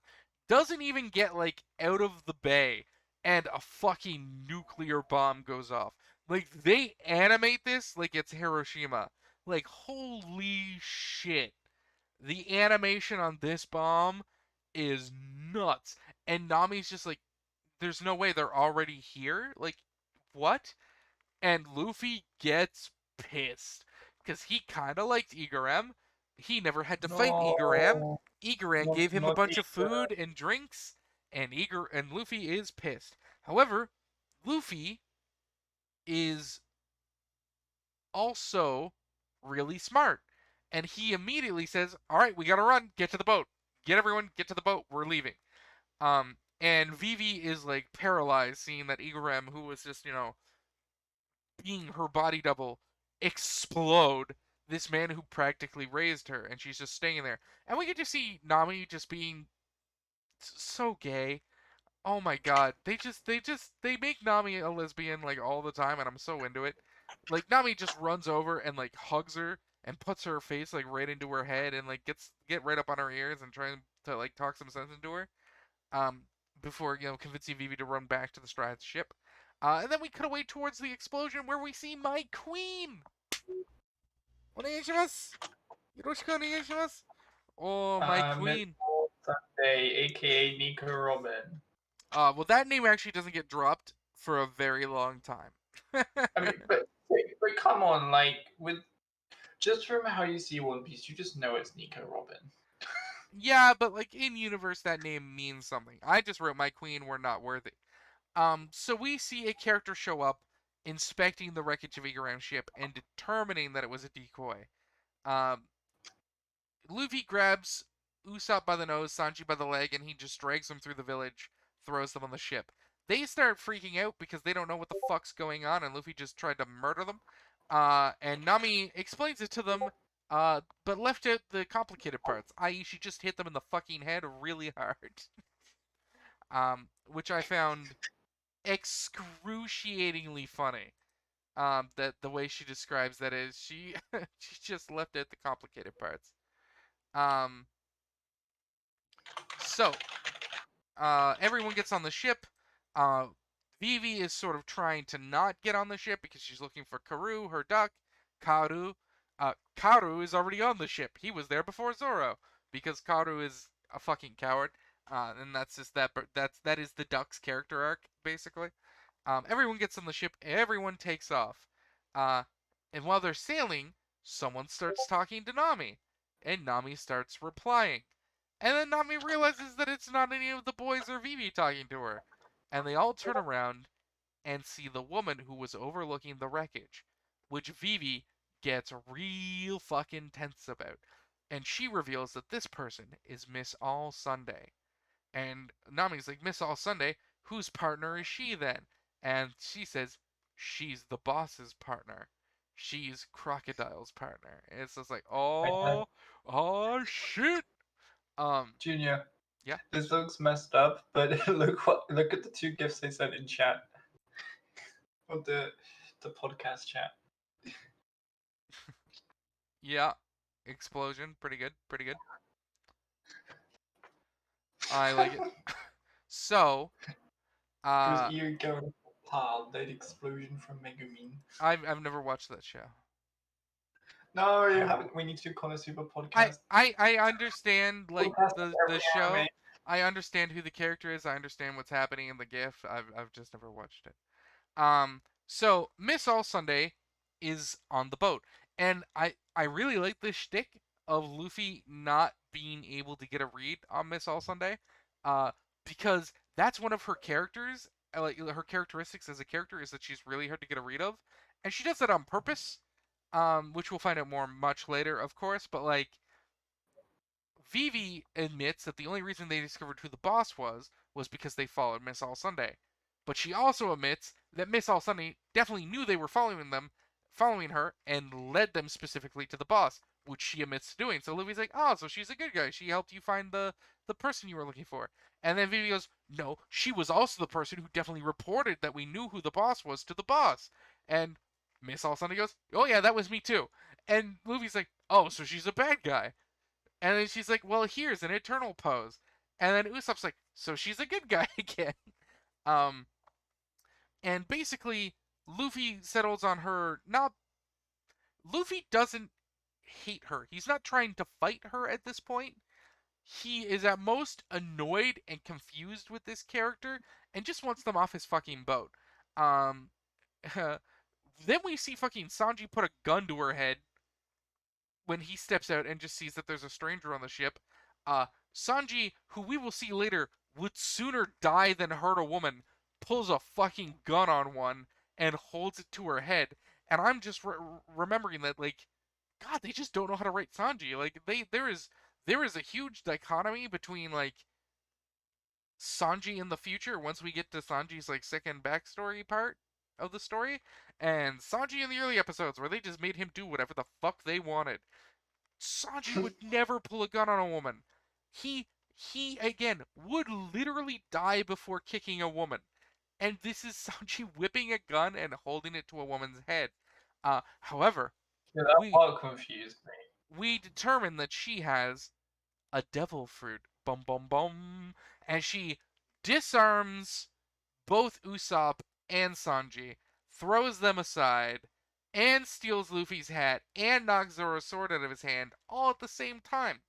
doesn't even get like out of the bay, and a fucking nuclear bomb goes off. Like they animate this like it's Hiroshima. Like holy shit. The animation on this bomb is nuts. And Nami's just like, there's no way they're already here? Like, what? And Luffy gets pissed because he kind of liked Igaram. He never had to fight Igaram. No, Igaram gave him a not bunch of either. food and drinks, and Luffy is pissed. However, Luffy is also really smart, and he immediately says, "All right, we gotta run. Get to the boat. Get everyone. Get to the boat. We're leaving." And Vivi is like paralyzed, seeing that Igaram, who was just being her body double, explode this man who practically raised her, and she's just staying there. And we get to see Nami just being so gay. Oh my god, they make Nami a lesbian like all the time, and I'm so into it. Like Nami just runs over and like hugs her and puts her face like right into her head and like get right up on her ears and trying to like talk some sense into her. Um, before convincing Vivi to run back to the Strad's ship. And then we cut away towards the explosion where we see my queen. Onegaishimasu. Yoroshiku onegaishimasu. Oh, my Miss queen. Sunday, aka Nico Robin. Well, that name actually doesn't get dropped for a very long time. I mean, but come on, like with just from how you see One Piece, you just know it's Nico Robin. Yeah, but like in universe, that name means something. I just wrote my queen were not worthy. So we see a character show up, inspecting the wreckage of Igaram's ship and determining that it was a decoy. Um, Luffy grabs Usopp by the nose, Sanji by the leg, and he just drags them through the village, throws them on the ship. They start freaking out because they don't know what the fuck's going on, and Luffy just tried to murder them. And Nami explains it to them, but left out the complicated parts, i.e., she just hit them in the fucking head really hard. Which I found excruciatingly funny. That the way she describes that is she she just left out the complicated parts. Um, so everyone gets on the ship. Uh, Vivi is sort of trying to not get on the ship because she's looking for Karu, her duck. Karu, Karu is already on the ship. He was there before Zoro because Karu is a fucking coward. And that's just that is the duck's character arc basically. Everyone gets on the ship. Everyone takes off. Uh, and while they're sailing, someone starts talking to Nami, and Nami starts replying. And then Nami realizes that it's not any of the boys or Vivi talking to her. And they all turn around and see the woman who was overlooking the wreckage, which Vivi gets real fucking tense about. And she reveals that this person is Miss All Sunday. And Nami's like, Miss All Sunday, whose partner is she then? And she says, she's the boss's partner. She's Crocodile's partner. And it's just like, I had oh shit. Um, Junior. yeah. This looks messed up, but look at the two gifts I sent in chat. Or the podcast chat. Yeah. Explosion. Pretty good. Pretty good. I like it. So, It was uh, Ego Pal, that explosion from Megumin. I've never watched that show. No, you haven't. We need to do Konosuba podcast. I understand like Podcast the every anime. show. I understand who the character is. I understand what's happening in the GIF. I've just never watched it. So Miss All Sunday is on the boat, and I really like this shtick of Luffy not being able to get a read on Miss All Sunday, uh, because that's one of her characters. Like her characteristics as a character is that she's really hard to get a read of, and she does that on purpose. Which we'll find out more much later, of course. But like Vivi admits that the only reason they discovered who the boss was because they followed Miss All Sunday. But she also admits that Miss All Sunday definitely knew they were following her, and led them specifically to the boss, which she admits to doing. So Luffy's like, oh, so she's a good guy. She helped you find the person you were looking for. And then Vivi goes, no, she was also the person who definitely reported that we knew who the boss was to the boss. And Miss All Sunday goes, oh yeah, that was me too. And Luffy's like, oh, so she's a bad guy. And then she's like, well, here's an eternal pose. And then Usopp's like, so she's a good guy again. Um, and basically, Luffy settles on her. Not Luffy doesn't hate her. He's not trying to fight her at this point. He is at most annoyed and confused with this character and just wants them off his fucking boat. Um, then we see fucking Sanji put a gun to her head when he steps out and just sees that there's a stranger on the ship. Uh, Sanji, who we will see later, would sooner die than hurt a woman, pulls a fucking gun on one and holds it to her head. And I'm just remembering that, like, God, they just don't know how to write Sanji. Like, there is a huge dichotomy between like Sanji in the future once we get to Sanji's like second backstory part of the story, and Sanji in the early episodes where they just made him do whatever the fuck they wanted. Sanji would never pull a gun on a woman. He again would literally die before kicking a woman. And this is Sanji whipping a gun and holding it to a woman's head. However, Yeah, that we part confused me. we determine that she has a devil fruit. Bum bum bum. And she disarms both Usopp and Sanji, throws them aside, and steals Luffy's hat and knocks Zoro's sword out of his hand all at the same time.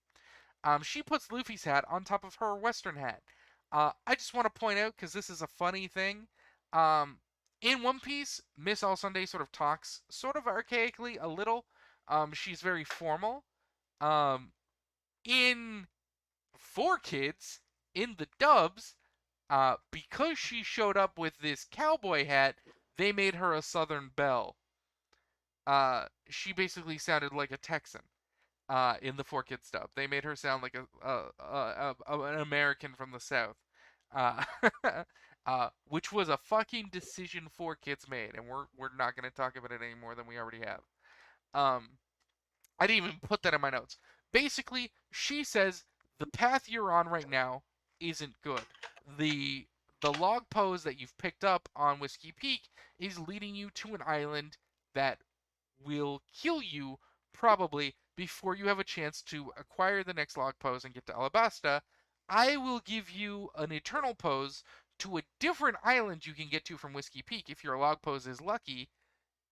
She puts Luffy's hat on top of her Western hat. I just want to point out, because this is a funny thing, in One Piece, Miss All Sunday sort of talks sort of archaically a little. She's very formal. Um, in Four Kids, in the dubs, because she showed up with this cowboy hat, they made her a Southern belle. She basically sounded like a Texan. In the Four Kids dub, they made her sound like an American from the South. Uh, which was a fucking decision Four Kids made, and we're not gonna talk about it any more than we already have. Um, I didn't even put that in my notes. Basically, she says the path you're on right now isn't good. The the log pose that you've picked up on Whiskey Peak is leading you to an island that will kill you probably before you have a chance to acquire the next log pose and get to Alabasta. I will give you an eternal pose to a different island you can get to from Whiskey Peak if your log pose is lucky,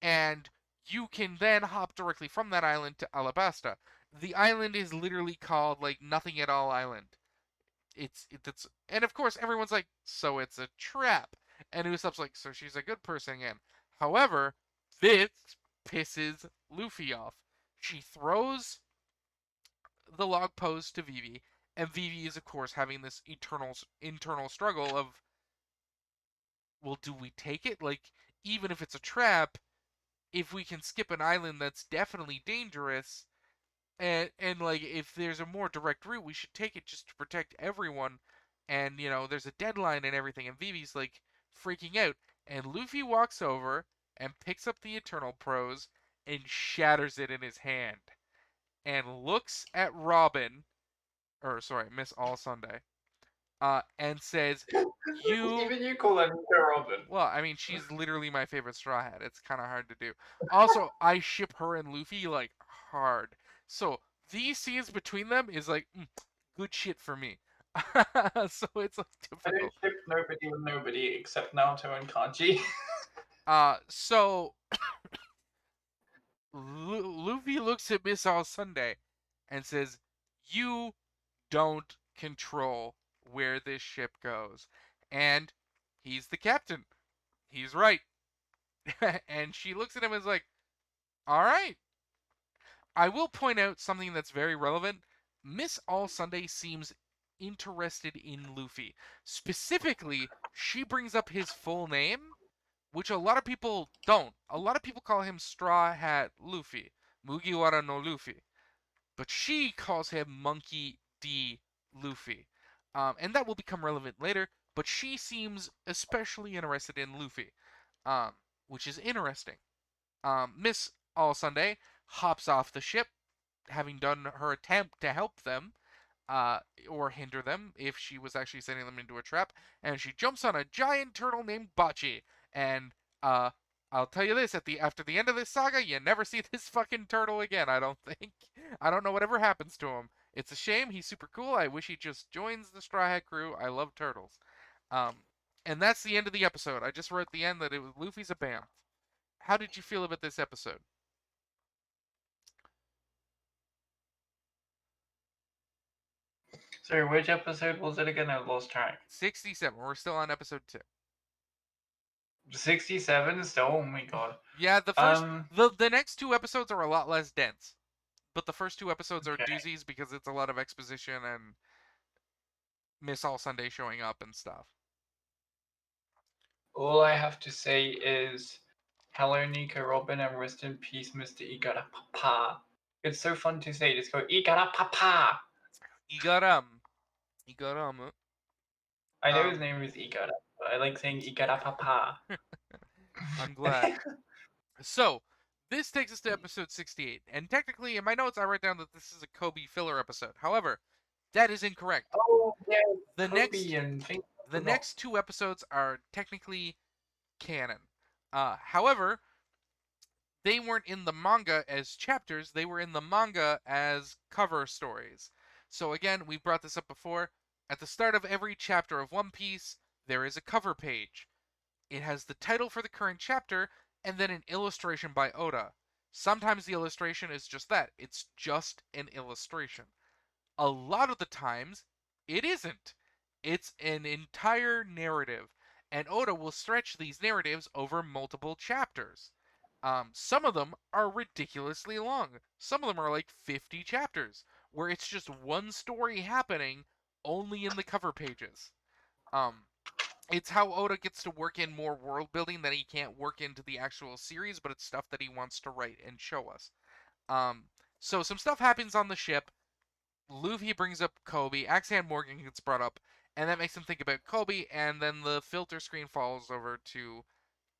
and you can then hop directly from that island to Alabasta. The island is literally called like Nothing at All Island. It's and of course everyone's like, so it's a trap. And Usopp's like, so she's a good person again. However, this pisses Luffy off. She throws the log pose to Vivi, and Vivi is of course having this internal struggle of, well, do we take it? Like, even if it's a trap, if we can skip an island that's definitely dangerous, and like if there's a more direct route, we should take it just to protect everyone. And there's a deadline and everything, and Vivi's like freaking out, and Luffy walks over and picks up the Eternal Prose and shatters it in his hand, and looks at Robin, or sorry, Miss All Sunday, and says, "You." Even you call that Robin. Well, I mean, she's literally my favorite Straw Hat. It's kind of hard to do. Also, I ship her and Luffy like hard. So these scenes between them is like good shit for me. So it's like I don't difficult. ship nobody with nobody except Naruto and Kanji. So Luffy looks at Miss All Sunday and says, "You don't control where this ship goes," and he's the captain. He's right. And she looks at him and is like, all right. I will point out something that's very relevant. Miss All Sunday seems interested in Luffy. Specifically, she brings up his full name, which a lot of people don't. A lot of people call him Straw Hat Luffy, Mugiwara no Luffy. But she calls him Monkey D. Luffy. And that will become relevant later, but she seems especially interested in Luffy, which is interesting. Miss All Sunday hops off the ship, having done her attempt to help them, uh, or hinder them if she was actually sending them into a trap. And she jumps on a giant turtle named Bachi. And uh, I'll tell you this: after the end of this saga, you never see this fucking turtle again. I don't think. I don't know whatever happens to him. It's a shame. He's super cool. I wish he just joins the Straw Hat crew. I love turtles. Um, and that's the end of the episode. I just wrote at the end that it was Luffy's a bam. How did you feel about this episode? Sorry, which episode was it again? I lost track. 67. We're still on episode 2. 67 still? Oh my god. Yeah, Um, the next two episodes are a lot less dense, but the first two episodes are okay. doozies because it's a lot of exposition and Miss All Sunday showing up and stuff. All I have to say is, hello Nico Robin and rest in peace, Mr. Igara Papa. It's so fun to say. Just go Igara Papa. Igaram. Igaram. I know his Um, name is Igara, but I like saying Igara Papa. I'm glad. So, this takes us to episode 68, and technically in my notes I write down that this is a Kobe filler episode. However, that is incorrect. Oh yeah, The Kobe next and things I the forgot. next two episodes are technically canon. However, they weren't in the manga as chapters, they were in the manga as cover stories. So again, we brought this up before. At the start of every chapter of One Piece, there is a cover page. It has the title for the current chapter and then an illustration by Oda. Sometimes the illustration is just that, it's just an illustration. A lot of the times, it isn't. It's an entire narrative, and Oda will stretch these narratives over multiple chapters. Some of them are ridiculously long. Some of them are like 50 chapters, where it's just one story happening only in the cover pages. Um, it's how Oda gets to work in more world building that he can't work into the actual series, but it's stuff that he wants to write and show us. Um, so some stuff happens on the ship. Luffy brings up Kobe. Axan Morgan gets brought up, and that makes him think about Kobe. And then the filter screen falls over to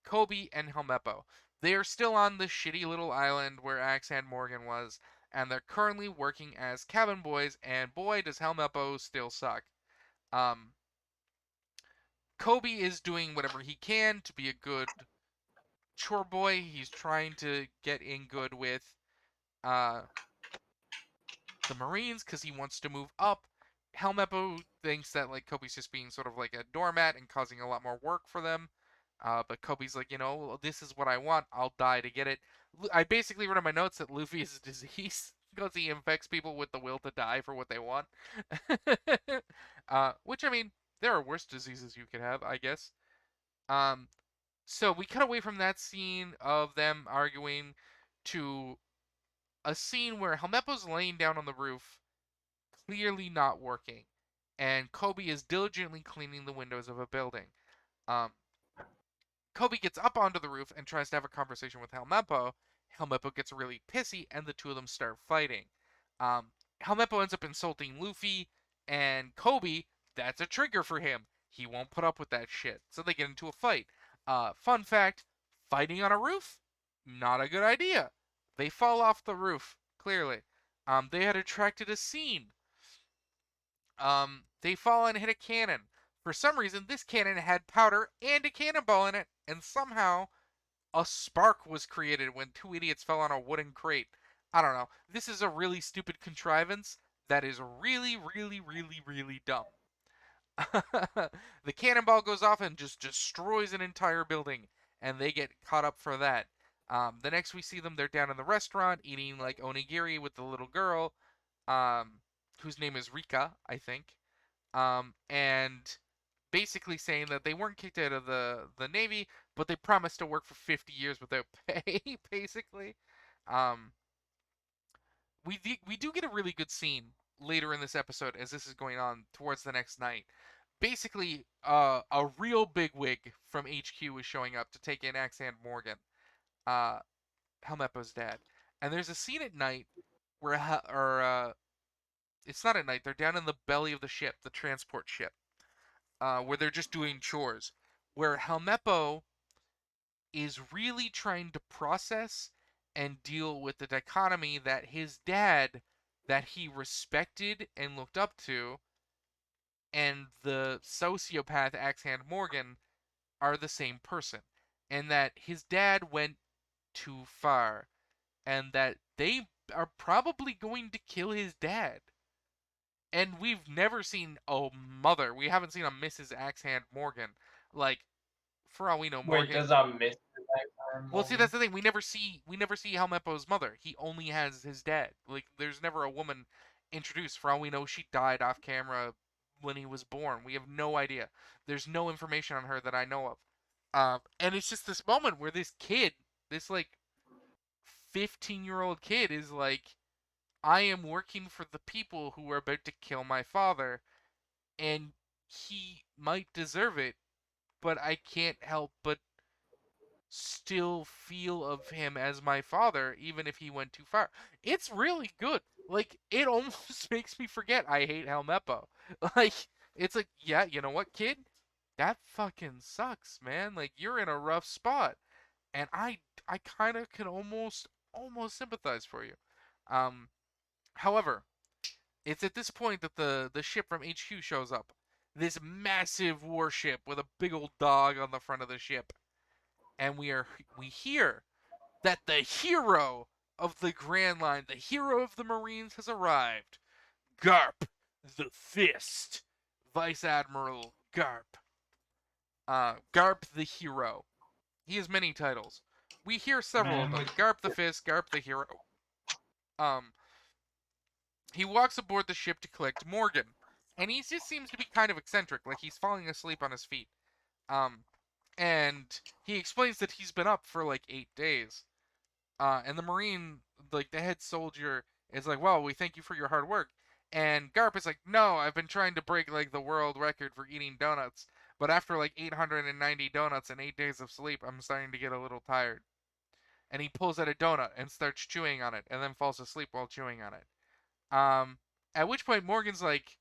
Kobe and Helmeppo. They are still on the shitty little island where Axan Morgan was, and they're currently working as cabin boys. And boy, does Helmeppo still suck. Um, Kobe is doing whatever he can to be a good chore boy. He's trying to get in good with uh, the Marines because he wants to move up. Helmeppo thinks that like Kobe's just being sort of like a doormat and causing a lot more work for them. But Kobe's like, this is what I want. I'll die to get it. I basically wrote in my notes that Luffy is a disease because he infects people with the will to die for what they want. Which I mean, there are worse diseases you could have, I guess. Um, so we cut away from that scene of them arguing to a scene where Helmeppo's laying down on the roof, clearly not working, and Kobe is diligently cleaning the windows of a building. Um, Kobe gets up onto the roof and tries to have a conversation with Helmeppo. Helmeppo gets really pissy, and the two of them start fighting. Um, Helmeppo ends up insulting Luffy, and Kobe, that's a trigger for him. He won't put up with that shit. So they get into a fight. Fun fact, fighting on a roof? Not a good idea. They fall off the roof, clearly. They had attracted a scene. They fall and hit a cannon. For some reason, this cannon had powder and a cannonball in it, and somehow a spark was created when two idiots fell on a wooden crate. I don't know. This is a really stupid contrivance that is really, really, really, really dumb. The cannonball goes off and just destroys an entire building, and they get caught up for that. The next we see them, they're down in the restaurant eating like onigiri with the little girl, um, whose name is Rika, I think, and basically saying that they weren't kicked out of the Navy, but they promised to work for 50 years without pay, basically. Um, we do get a really good scene later in this episode as this is going on towards the next night. Basically, a real bigwig from HQ is showing up to take in Axan Morgan, uh, Helmeppo's dad. And there's a scene at night where, it's not at night. They're down in the belly of the ship, the transport ship, where they're just doing chores. Where Helmeppo is really trying to process and deal with the dichotomy that his dad, that he respected and looked up to, and the sociopath Axehand Morgan are the same person, and that his dad went too far, and that they are probably going to kill his dad. And we've never seen a mother. We haven't seen a Mrs. Axehand Morgan. Like, for all we know, Wait, Morgan. does I miss that Iron Well, see, Morgan? that's the thing. We never see Helmeppo's mother. He only has his dad. Like, there's never a woman introduced. For all we know, she died off camera when he was born. We have no idea. There's no information on her that I know of. And it's just this moment where this kid, this like 15-year-old kid, is like, I am working for the people who are about to kill my father, and he might deserve it, but I can't help but still feel of him as my father, even if he went too far. It's really good. Like, it almost makes me forget I hate Helmeppo. Like, it's like, yeah, you know what, kid? That fucking sucks, man. Like, you're in a rough spot. And I kind of can almost sympathize for you. Um, However, it's at this point that the ship from HQ shows up. This massive warship with a big old dog on the front of the ship. And we hear that the hero of the Grand Line, the hero of the Marines has arrived. Garp the Fist. Vice Admiral Garp. Garp the Hero. He has many titles. We hear several of Man them. with Garp the Fist, Garp the Hero. Um, he walks aboard the ship to collect Morgan, and he just seems to be kind of eccentric, like he's falling asleep on his feet. Um, and he explains that he's been up for like 8 days. And the Marine, like the head soldier, is like, "Well, we thank you for your hard work." And Garp is like, "No, I've been trying to break like the world record for eating donuts, but after like 890 donuts and 8 days of sleep, I'm starting to get a little tired." And he pulls out a donut and starts chewing on it, and then falls asleep while chewing on it. Um, at which point Morgan's like,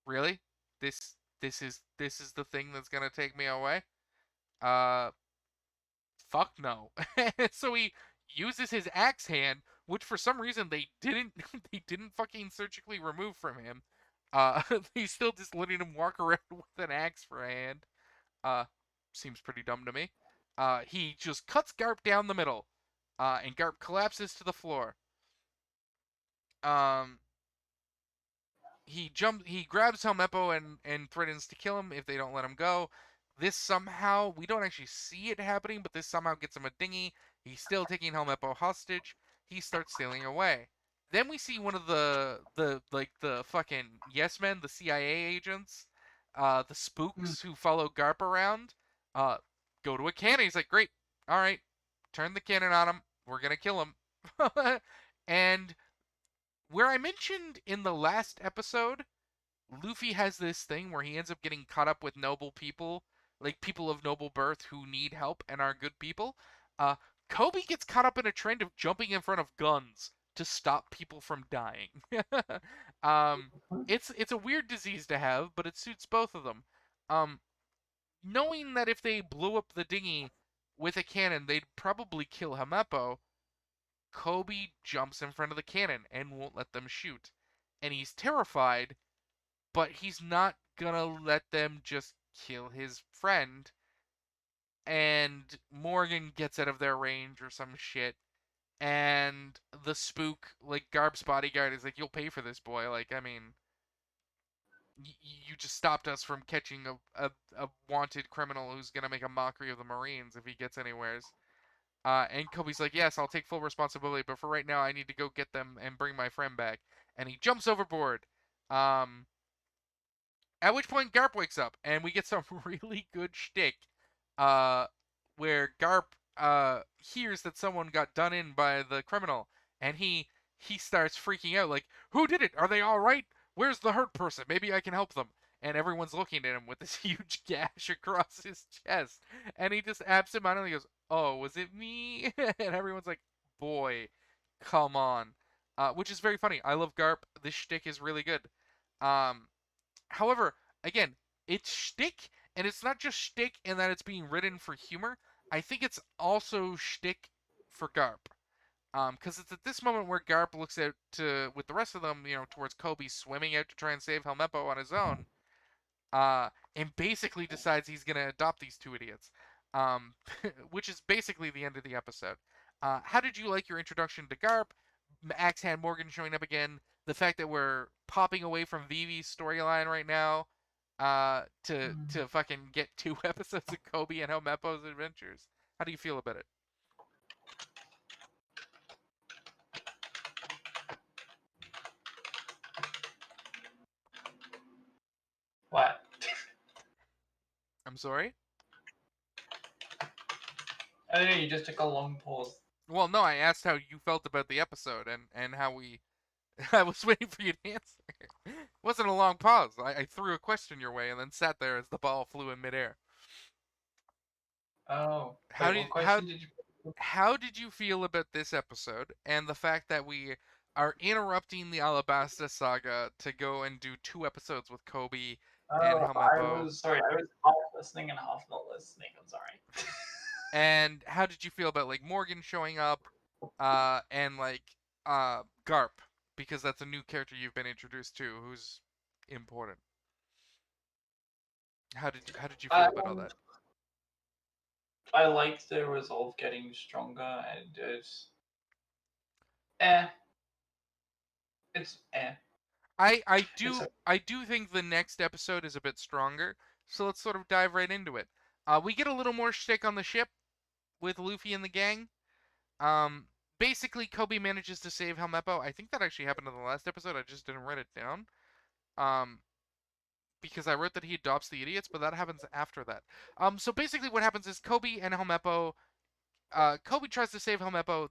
"Really? This is the thing that's gonna take me away?" Uh, Fuck no. So he uses his axe hand, which for some reason they didn't they didn't fucking surgically remove from him. They still just letting him walk around with an axe for a hand. Uh, Seems pretty dumb to me. He just cuts Garp down the middle, and Garp collapses to the floor. Um, he grabs Helmeppo and threatens to kill him if they don't let him go. This somehow, we don't actually see it happening, but this somehow gets him a dinghy. He's still taking Helmeppo hostage. He starts sailing away. Then we see one of the fucking yes men, the CIA agents, the Hmm. spooks who follow Garp around, uh, go to a cannon. He's like, "Great, all right, turn the cannon on him. We're gonna kill him." And where I mentioned in the last episode, Luffy has this thing where he ends up getting caught up with noble people, like people of noble birth who need help and are good people. Uh, Kobe gets caught up in a trend of jumping in front of guns to stop people from dying. um, it's a weird disease to have, but it suits both of them. Um, Knowing that if they blew up the dinghy with a cannon, they'd probably kill Hamepo, Kobe jumps in front of the cannon and won't let them shoot. And he's terrified, but he's not gonna let them just kill his friend. And Morgan gets out of their range or some shit. And the spook, like Garb's bodyguard, is like, "You'll pay for this, boy. Like, I mean, you just stopped us from catching a wanted criminal who's gonna make a mockery of the Marines if he gets anywheres." And Kobe's like, "Yes, I'll take full responsibility, but for right now, I need to go get them and bring my friend back." And he jumps overboard. Um, at which point Garp wakes up, and we get some really good shtick, uh, where Garp hears that someone got done in by the criminal, and he starts freaking out, like, "Who did it? Are they all right? Where's the hurt person? Maybe I can help them." And everyone's looking at him with this huge gash across his chest, and he just absentmindedly goes, "Oh, was it me?" And everyone's like, "Boy, come on," which is very funny. I love Garp. This shtick is really good. Um, However, again, it's shtick, and it's not just shtick in that it's being written for humor. I think it's also shtick for Garp. Because it's at this moment where Garp looks out to with the rest of them, towards Kobe swimming out to try and save Helmeppo on his own, and basically decides he's gonna adopt these two idiots, um, which is basically the end of the episode. How did you like your introduction to Garp? Axe Hand Morgan showing up again. The fact that we're popping away from Vivi's storyline right now, to fucking get 2 episodes of Kobe and Helmeppo's adventures. How do you feel about it? What? I'm sorry. I don't know. You just took a long pause. Well, no, I asked how you felt about the episode and how we. I was waiting for you to answer. It wasn't a long pause. I threw a question your way and then sat there as the ball flew in midair. Oh, How wait. did What how question did you? how did you feel about this episode and the fact that we are interrupting the Alabasta saga to go and do 2 episodes with Kobe and Oh, I Helmeppo? was sorry. I was half listening and half not listening. I'm sorry. And how did you feel about like Morgan showing up, and like Garp, because that's a new character you've been introduced to who's important. How did you feel about all um, that? I liked the resolve getting stronger, and eh, it's eh. I I It's do I do think the next episode is a bit stronger, so let's sort of dive right into it. We get a little more shtick on the ship with Luffy and the gang. Um, Basically, Kobe manages to save Helmeppo. I think that actually happened in the last episode. I just didn't write it down. Um, because I wrote that he adopts the idiots, but that happens after that. So basically, what happens is Kobe and Helmeppo. Kobe tries to save Helmeppo.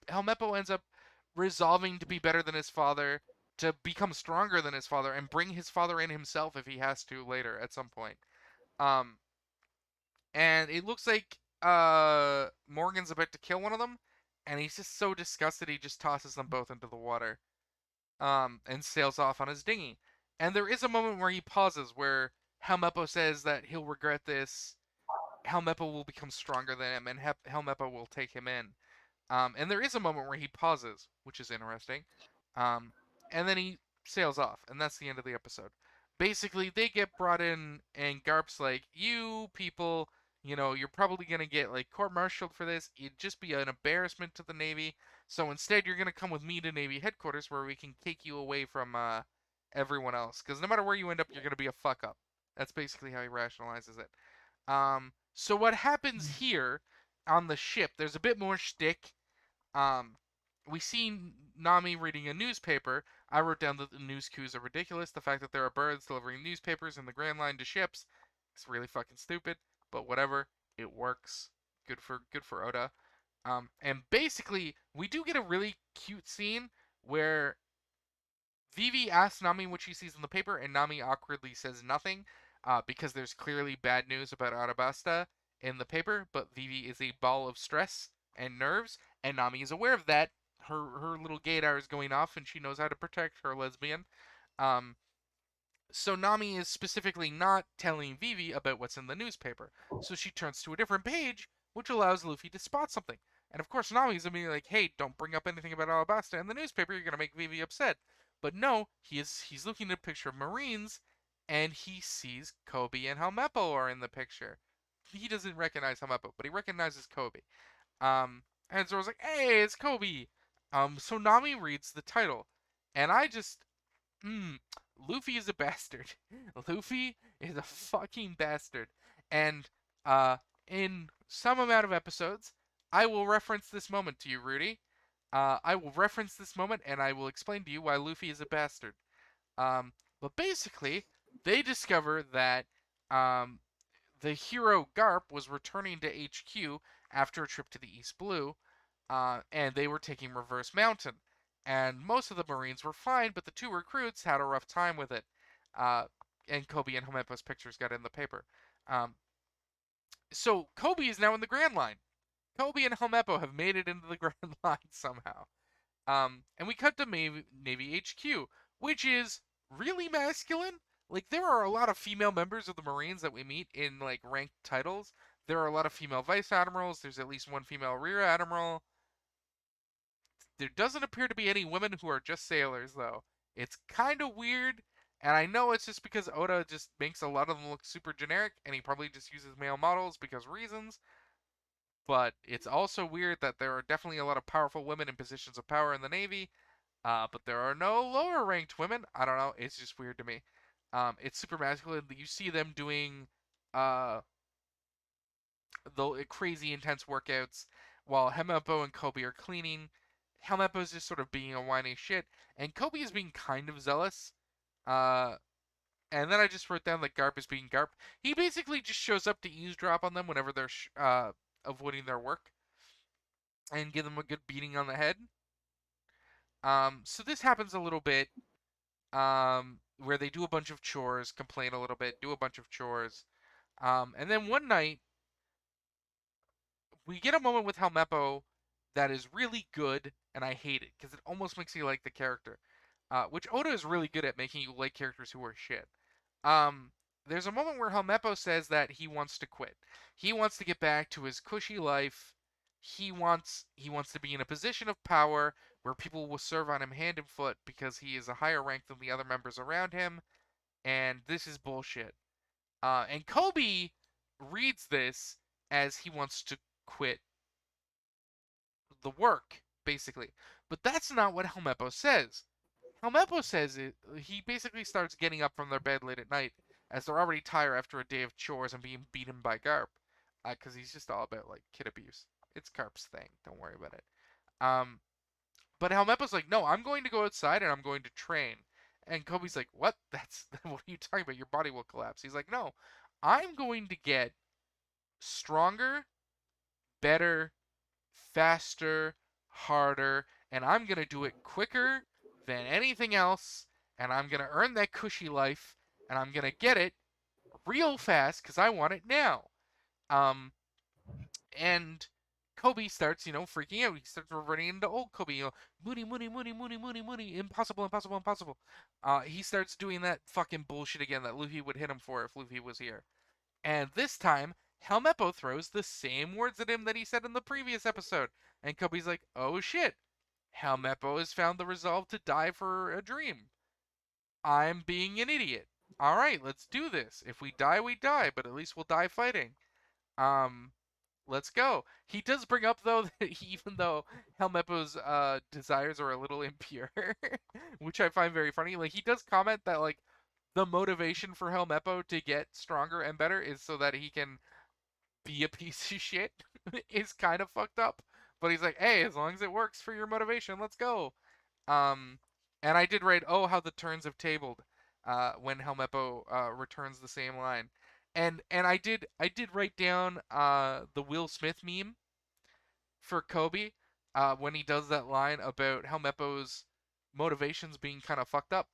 Helmeppo ends up resolving to be better than his father, to become stronger than his father, and bring his father in himself if he has to later at some point. Um, and it looks like Morgan's about to kill one of them, and he's just so disgusted he just tosses them both into the water, and sails off on his dinghy. And there is a moment where he pauses, where Helmeppo says that he'll regret this. Helmeppo will become stronger than him, and Helmeppo will take him in. And there is a moment where he pauses, which is interesting. Um, and then he sails off, and that's the end of the episode. Basically, they get brought in, and Garp's like, "You people, you're probably gonna get like court-martialed for this. It'd just be an embarrassment to the Navy. So instead, you're gonna come with me to Navy headquarters, where we can take you away from everyone else. Because no matter where you end up, you're gonna be a fuck up." That's basically how he rationalizes it. So what happens here on the ship? There's a bit more shtick. um, we see Nami reading a newspaper. I wrote down that the news coups are ridiculous. The fact that there are birds delivering newspapers in the Grand Line to ships is really fucking stupid. But whatever, it works. Good for Oda. And basically, we do get a really cute scene where Vivi asks Nami what she sees in the paper, and Nami awkwardly says nothing, because there's clearly bad news about Arabasta in the paper, but Vivi is a ball of stress and nerves, and Nami is aware of that. Her little gaydar is going off, and she knows how to protect her lesbian. Um, so Nami is specifically not telling Vivi about what's in the newspaper. So she turns to a different page, which allows Luffy to spot something. And of course, Nami's immediately like, "Hey, don't bring up anything about Alabasta in the newspaper. You're gonna make Vivi upset." But no, he's looking at a picture of Marines, and he sees Kobe and Helmeppo are in the picture. He doesn't recognize Helmeppo, but he recognizes Kobe. And Zoro's like, "Hey, it's Kobe." So Nami reads the title, and I just Hmm. Luffy is a bastard. Luffy is a fucking bastard. And in some amount of episodes, I will reference this moment to you, Rudy. I will reference this moment and I will explain to you why Luffy is a bastard. Um, but basically, they discover that um, the hero Garp was returning to HQ after a trip to the East Blue, and they were taking Reverse Mountain. And most of the Marines were fine, but the 2 recruits had a rough time with it. Uh, and Kobe and Helmeppo's pictures got in the paper. Um, so Kobe is now in the Grand Line. Kobe and Helmeppo have made it into the Grand Line somehow. And we cut to Navy HQ, which is really masculine. Like, there are a lot of female members of the Marines that we meet in like ranked titles. There are a lot of female vice admirals. There's at least one female rear admiral. There doesn't appear to be any women who are just sailors, though. It's kind of weird, and I know it's just because Oda just makes a lot of them look super generic, and he probably just uses male models because reasons. But it's also weird that there are definitely a lot of powerful women in positions of power in the Navy, but there are no lower ranked women. I don't know. It's just weird to me. It's super masculine. You see them doing uh, the crazy intense workouts while Helmeppo and Kobe are cleaning. Helmeppo is just sort of being a whiny shit, and Kobe is being kind of zealous. Uh, and then I just wrote down that Garp is being Garp. He basically just shows up to eavesdrop on them whenever they're avoiding their work and give them a good beating on the head. So this happens a little bit, where they do a bunch of chores, complain a little bit, do a bunch of chores, and then one night we get a moment with Helmeppo that is really good, and I hate it because it almost makes you like the character, which Oda is really good at making you like characters who are shit. Um, there's a moment where Helmeppo says that he wants to quit. He wants to get back to his cushy life. He wants to be in a position of power where people will serve on him hand and foot because he is a higher rank than the other members around him, and this is bullshit. And Kobe reads this as he wants to quit the work, basically. But that's not what Helmeppo says. Helmeppo says he basically starts getting up from their bed late at night as they're already tired after a day of chores and being beaten by Garp. Because he's just all about, like, kid abuse. It's Garp's thing. Don't worry about it. Um, but Helmeppo's like, no, I'm going to go outside and I'm going to train. And Kobe's like, what? What are you talking about? Your body will collapse. He's like, no, I'm going to get stronger, better, faster, harder, and I'm going to do it quicker than anything else, and I'm going to earn that cushy life, and I'm going to get it real fast because I want it now. Um, and Kobe starts, freaking out. He starts reverting into old Kobe, Moody, Moody, Moody, Moody, Moody, Moody, impossible, impossible, impossible. He starts doing that fucking bullshit again that Luffy would hit him for if Luffy was here. And this time, Helmeppo throws the same words at him that he said in the previous episode. And Kobe's like, oh shit, Helmeppo has found the resolve to die for a dream. I'm being an idiot. Alright, let's do this. If we die, we die, but at least we'll die fighting. Um, let's go. He does bring up, though, that even though Helmeppo's desires are a little impure, which I find very funny, like, he does comment that, like, the motivation for Helmeppo to get stronger and better is so that he can be a piece of shit is kind of fucked up. But he's like, hey, as long as it works for your motivation, let's go. Um, and I did write, oh, how the turns have tabled, when Helmeppo returns the same line, and I did write down the Will Smith meme for Kobe, when he does that line about Helmeppo's motivations being kind of fucked up.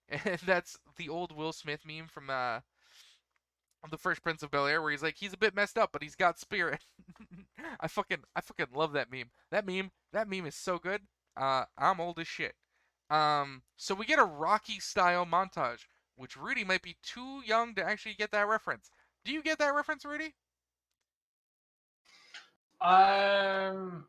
And that's the old Will Smith meme from the Fresh Prince of Bel Air, where he's a bit messed up, but he's got spirit. I fucking love that meme. That meme is so good. I'm old as shit. So we get a Rocky style montage, which Rudy might be too young to actually get that reference. Do you get that reference, Rudy? Um,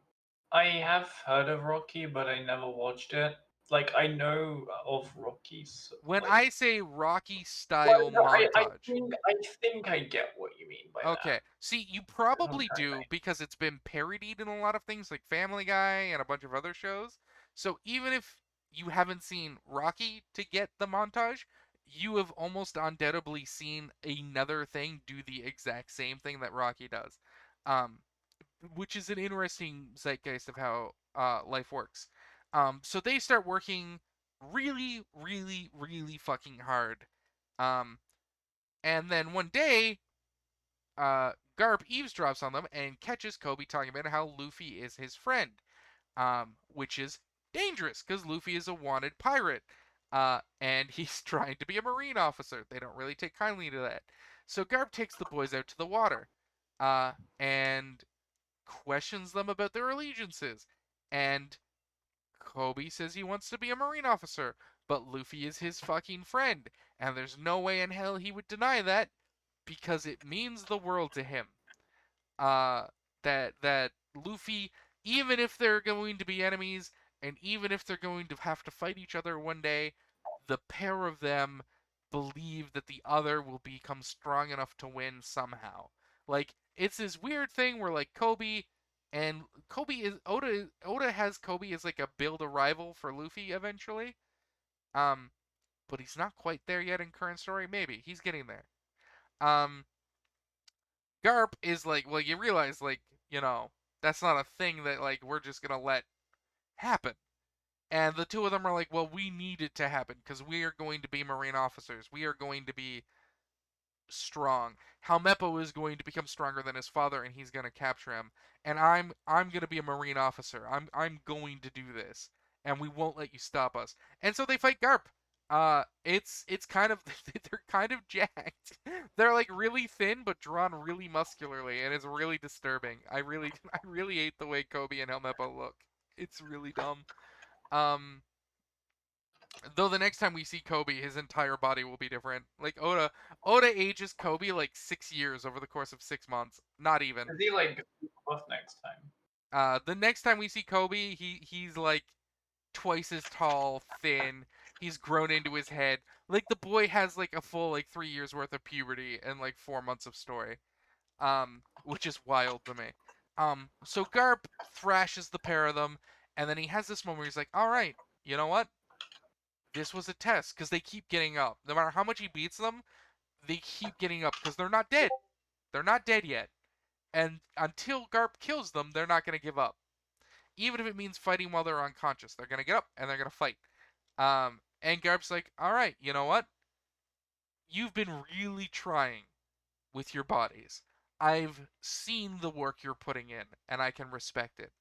I have heard of Rocky, but I never watched it. Like I know of Rocky's When like. I say Rocky Well, style no, montage, I think I get what you mean by okay. that. See, you I'm probably trying to do think. because it's been parodied in a lot of things like Family Guy and a bunch of other shows. So even if you haven't seen Rocky to get the montage, you have almost undoubtedly seen another thing do the exact same thing that Rocky does. Um, which is an interesting zeitgeist of how life works. So they start working really, really, really fucking hard. Um, and then one day, Garp eavesdrops on them and catches Kobe talking about how Luffy is his friend, which is dangerous because Luffy is a wanted pirate, and he's trying to be a marine officer. They don't really take kindly to that. So Garp takes the boys out to the water, and questions them about their allegiances. And Kobe says he wants to be a marine officer, but Luffy is his fucking friend, and there's no way in hell he would deny that because it means the world to him. Uh, that Luffy even if they're going to be enemies, and even if they're going to have to fight each other one day, the pair of them believe that the other will become strong enough to win somehow. Like it's this weird thing where like Kobe is Oda has Kobe as like a build a rival for Luffy eventually. Um, but he's not quite there yet in current story. Maybe he's getting there. Um, Garp is like, well, you realize like that's not a thing that like we're just gonna let happen. And the two of them are like, well, we need it to happen because we are going to be Marine officers. We are going to be strong. Helmeppo is going to become stronger than his father, and he's going to capture him. And I'm going to be a Marine officer. I'm going to do this, and we won't let you stop us. And so they fight Garp. It's kind of they're kind of jacked. They're like really thin but drawn really muscularly, and it's really disturbing. I really hate the way Kobe and Helmeppo look. It's really dumb. Um, Though the next time we see Kobe, his entire body will be different. Like Oda ages Kobe like 6 years over the course of 6 months. Not even. Is he like buff next time? The next time we see Kobe, he's like twice as tall, thin. He's grown into his head. Like the boy has like a full like 3 years worth of puberty and like 4 months of story. Which is wild to me. So Garp thrashes the pair of them, and then he has this moment where he's like, "All right, you know what? This was a test because they keep getting up. No matter how much he beats them, they keep getting up because they're not dead. They're not dead yet. And until Garp kills them, they're not going to give up. Even if it means fighting while they're unconscious, they're going to get up and they're going to fight. And Garp's like, all right, you know what? You've been really trying with your bodies. I've seen the work you're putting in, and I can respect it.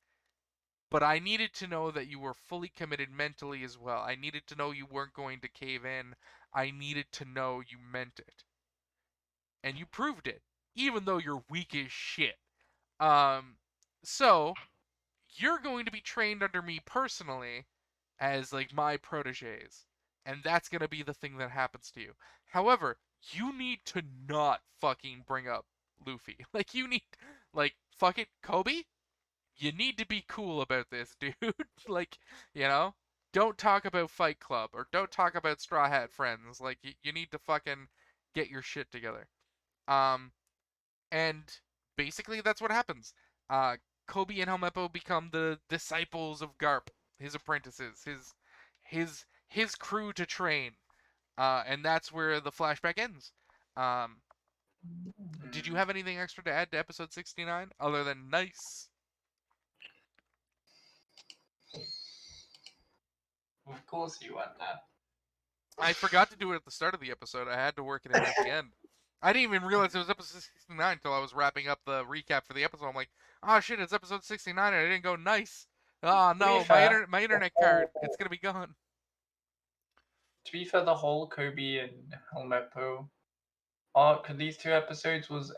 But I needed to know that you were fully committed mentally as well. I needed to know you weren't going to cave in. I needed to know you meant it. And you proved it, even though you're weak as shit. Um, so you're going to be trained under me personally as like my proteges, and that's gonna be the thing that happens to you. However, you need to not fucking bring up Luffy. Like you need, like fuck it, Kobe. You need to be cool about this, dude. Like don't talk about Fight Club or don't talk about Straw Hat Friends. Like you need to fucking get your shit together. Um, and basically that's what happens. Uh, Kobe and Helmeppo become the disciples of Garp, his apprentices, his crew to train. And that's where the flashback ends. Um, did you Hmm. have anything extra to add to episode 69 other than nice? Of course you want that. I forgot to do it at the start of the episode. I had to work it in at the end. I didn't even realize it was episode 69 until I was wrapping up the recap for the episode. I'm like, oh shit, it's episode 69 and I didn't go nice. Oh To be no, fair, my the internet card, it's whole gonna be gone. the whole Kobe and Helmeppo arc, these two episodes was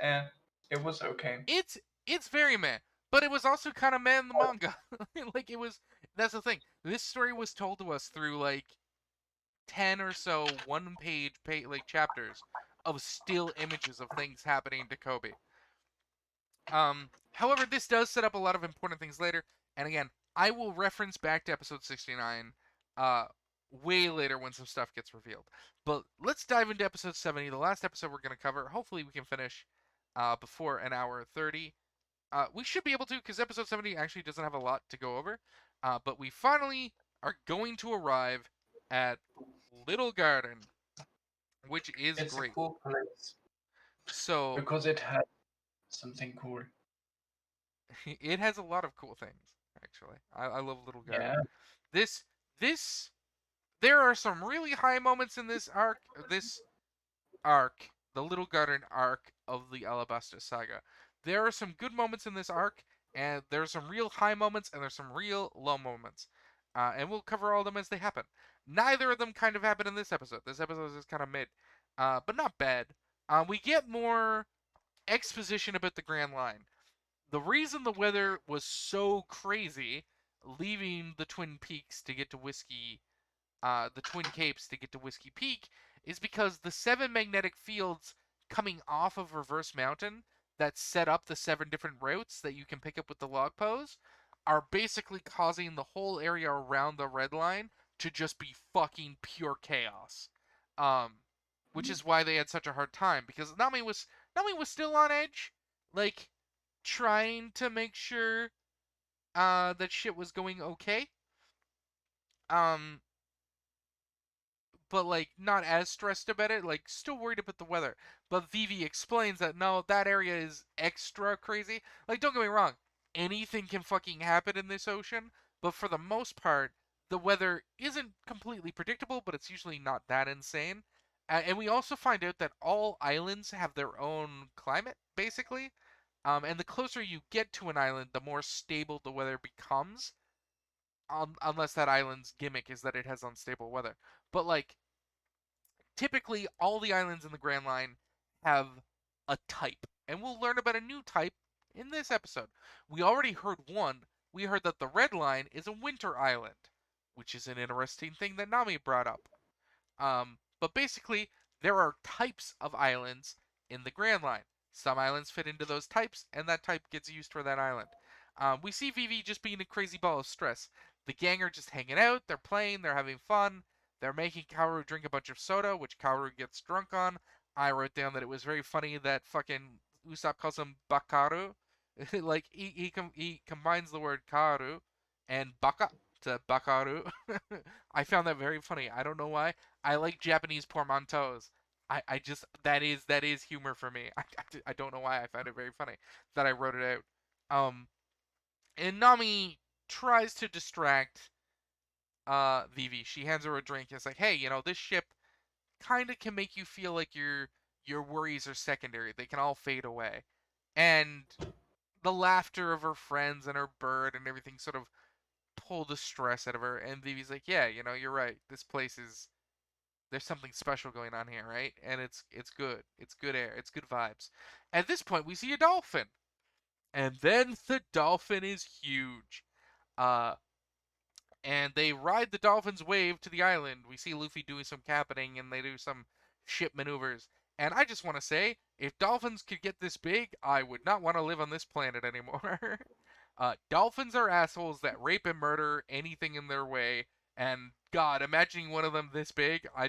it was okay. It's it's very meh, but it was also kind of meh in the manga. Like it was. That's the thing. This story was told to us through like 10 or so 1 page like chapters of still images of things happening to Kobe. However, this does set up a lot of important things later, and again, I will reference back to episode 69 uh way later when some stuff gets revealed. But let's dive into episode 70, the last episode we're going to cover. Hopefully we can finish before an hour 30. We should be able to because episode 70 actually doesn't have a lot to go over. But we finally are going to arrive at Little Garden, which is It's a great. cool place So because it had something cool. it has a lot of cool things, actually. I love Little Garden. Yeah, This this there are some really high moments in this arc, the Little Garden arc of the Alabasta saga. There are some good moments in this arc, and there's some real high moments, and there's some real low moments. And we'll cover all of them as they happen. Neither of them kind of happen in this episode. This episode is kind of mid, but not bad. We get more exposition about the Grand Line. The reason the weather was so crazy, leaving the Twin Peaks to get to the Twin Capes to get to Whiskey Peak, is because the 7 magnetic fields coming off of Reverse Mountain that set up the 7 different routes that you can pick up with the log pose are basically causing the whole area around the red line to just be fucking pure chaos. Um, which is why they had such a hard time because Nami was still on edge, like trying to make sure that shit was going okay. Um, but like not as stressed about it, like still worried about the weather. But Vivi explains that no, that area is extra crazy. Like don't get me wrong, anything can fucking happen in this ocean, but for the most part, the weather isn't completely predictable, but it's usually not that insane. And we also find out that all islands have their own climate, basically. And the closer you get to an island, the more stable the weather becomes. Unless that island's gimmick is that it has unstable weather. But like typically all the islands in the Grand Line have a type, and we'll learn about a new type in this episode. We already heard one. We heard that the Red Line is a winter island, which is an interesting thing that Nami brought up. But basically, there are types of islands in the Grand Line. Some islands fit into those types, and that type gets used for that island. We see Vivi just being a crazy ball of stress. The gang are just hanging out, they're playing, they're having fun. They're making Kaoru drink a bunch of soda, which Kaoru gets drunk on. I wrote down that it was very funny that fucking Usopp calls him Bakaru. Like, he combines the word Kaoru and Baka to Bakaru. I found that very funny. I don't know why. I like Japanese portmanteaus. That is humor for me. I don't know why I found it very funny that I wrote it out. And Nami tries to distract Vivi. She hands her a drink and is like, "Hey, this ship kind of can make you feel like your worries are secondary. They can all fade away." And the laughter of her friends and her bird and everything sort of pull the stress out of her. And Vivi's like, "Yeah, you're right. This place is there's something special going on here, right? And it's good. It's good air. It's good vibes." At this point, we see a dolphin, and then the dolphin is huge. Uh, and they ride the dolphin's wave to the island. We see Luffy doing some captaining, and they do some ship maneuvers. And I just want to say, if dolphins could get this big, I would not want to live on this planet anymore. Dolphins are assholes that rape and murder anything in their way. And God, imagining one of them this big, I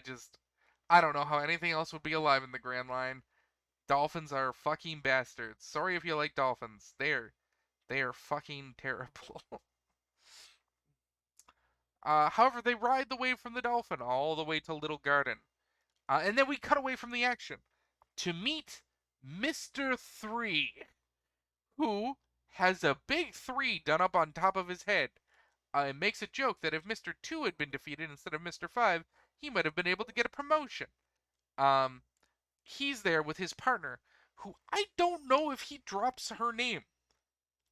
don't know how anything else would be alive in the Grand Line. Dolphins are fucking bastards. Sorry if you like dolphins. They are fucking terrible. However, they ride the wave from the dolphin all the way to Little Garden. And then we cut away from the action to meet Mr. 3, who has a big 3 done up on top of his head. And makes a joke that if Mr. 2 had been defeated instead of Mr. 5, he might have been able to get a promotion. Um, he's there with his partner, who I don't know if he drops her name.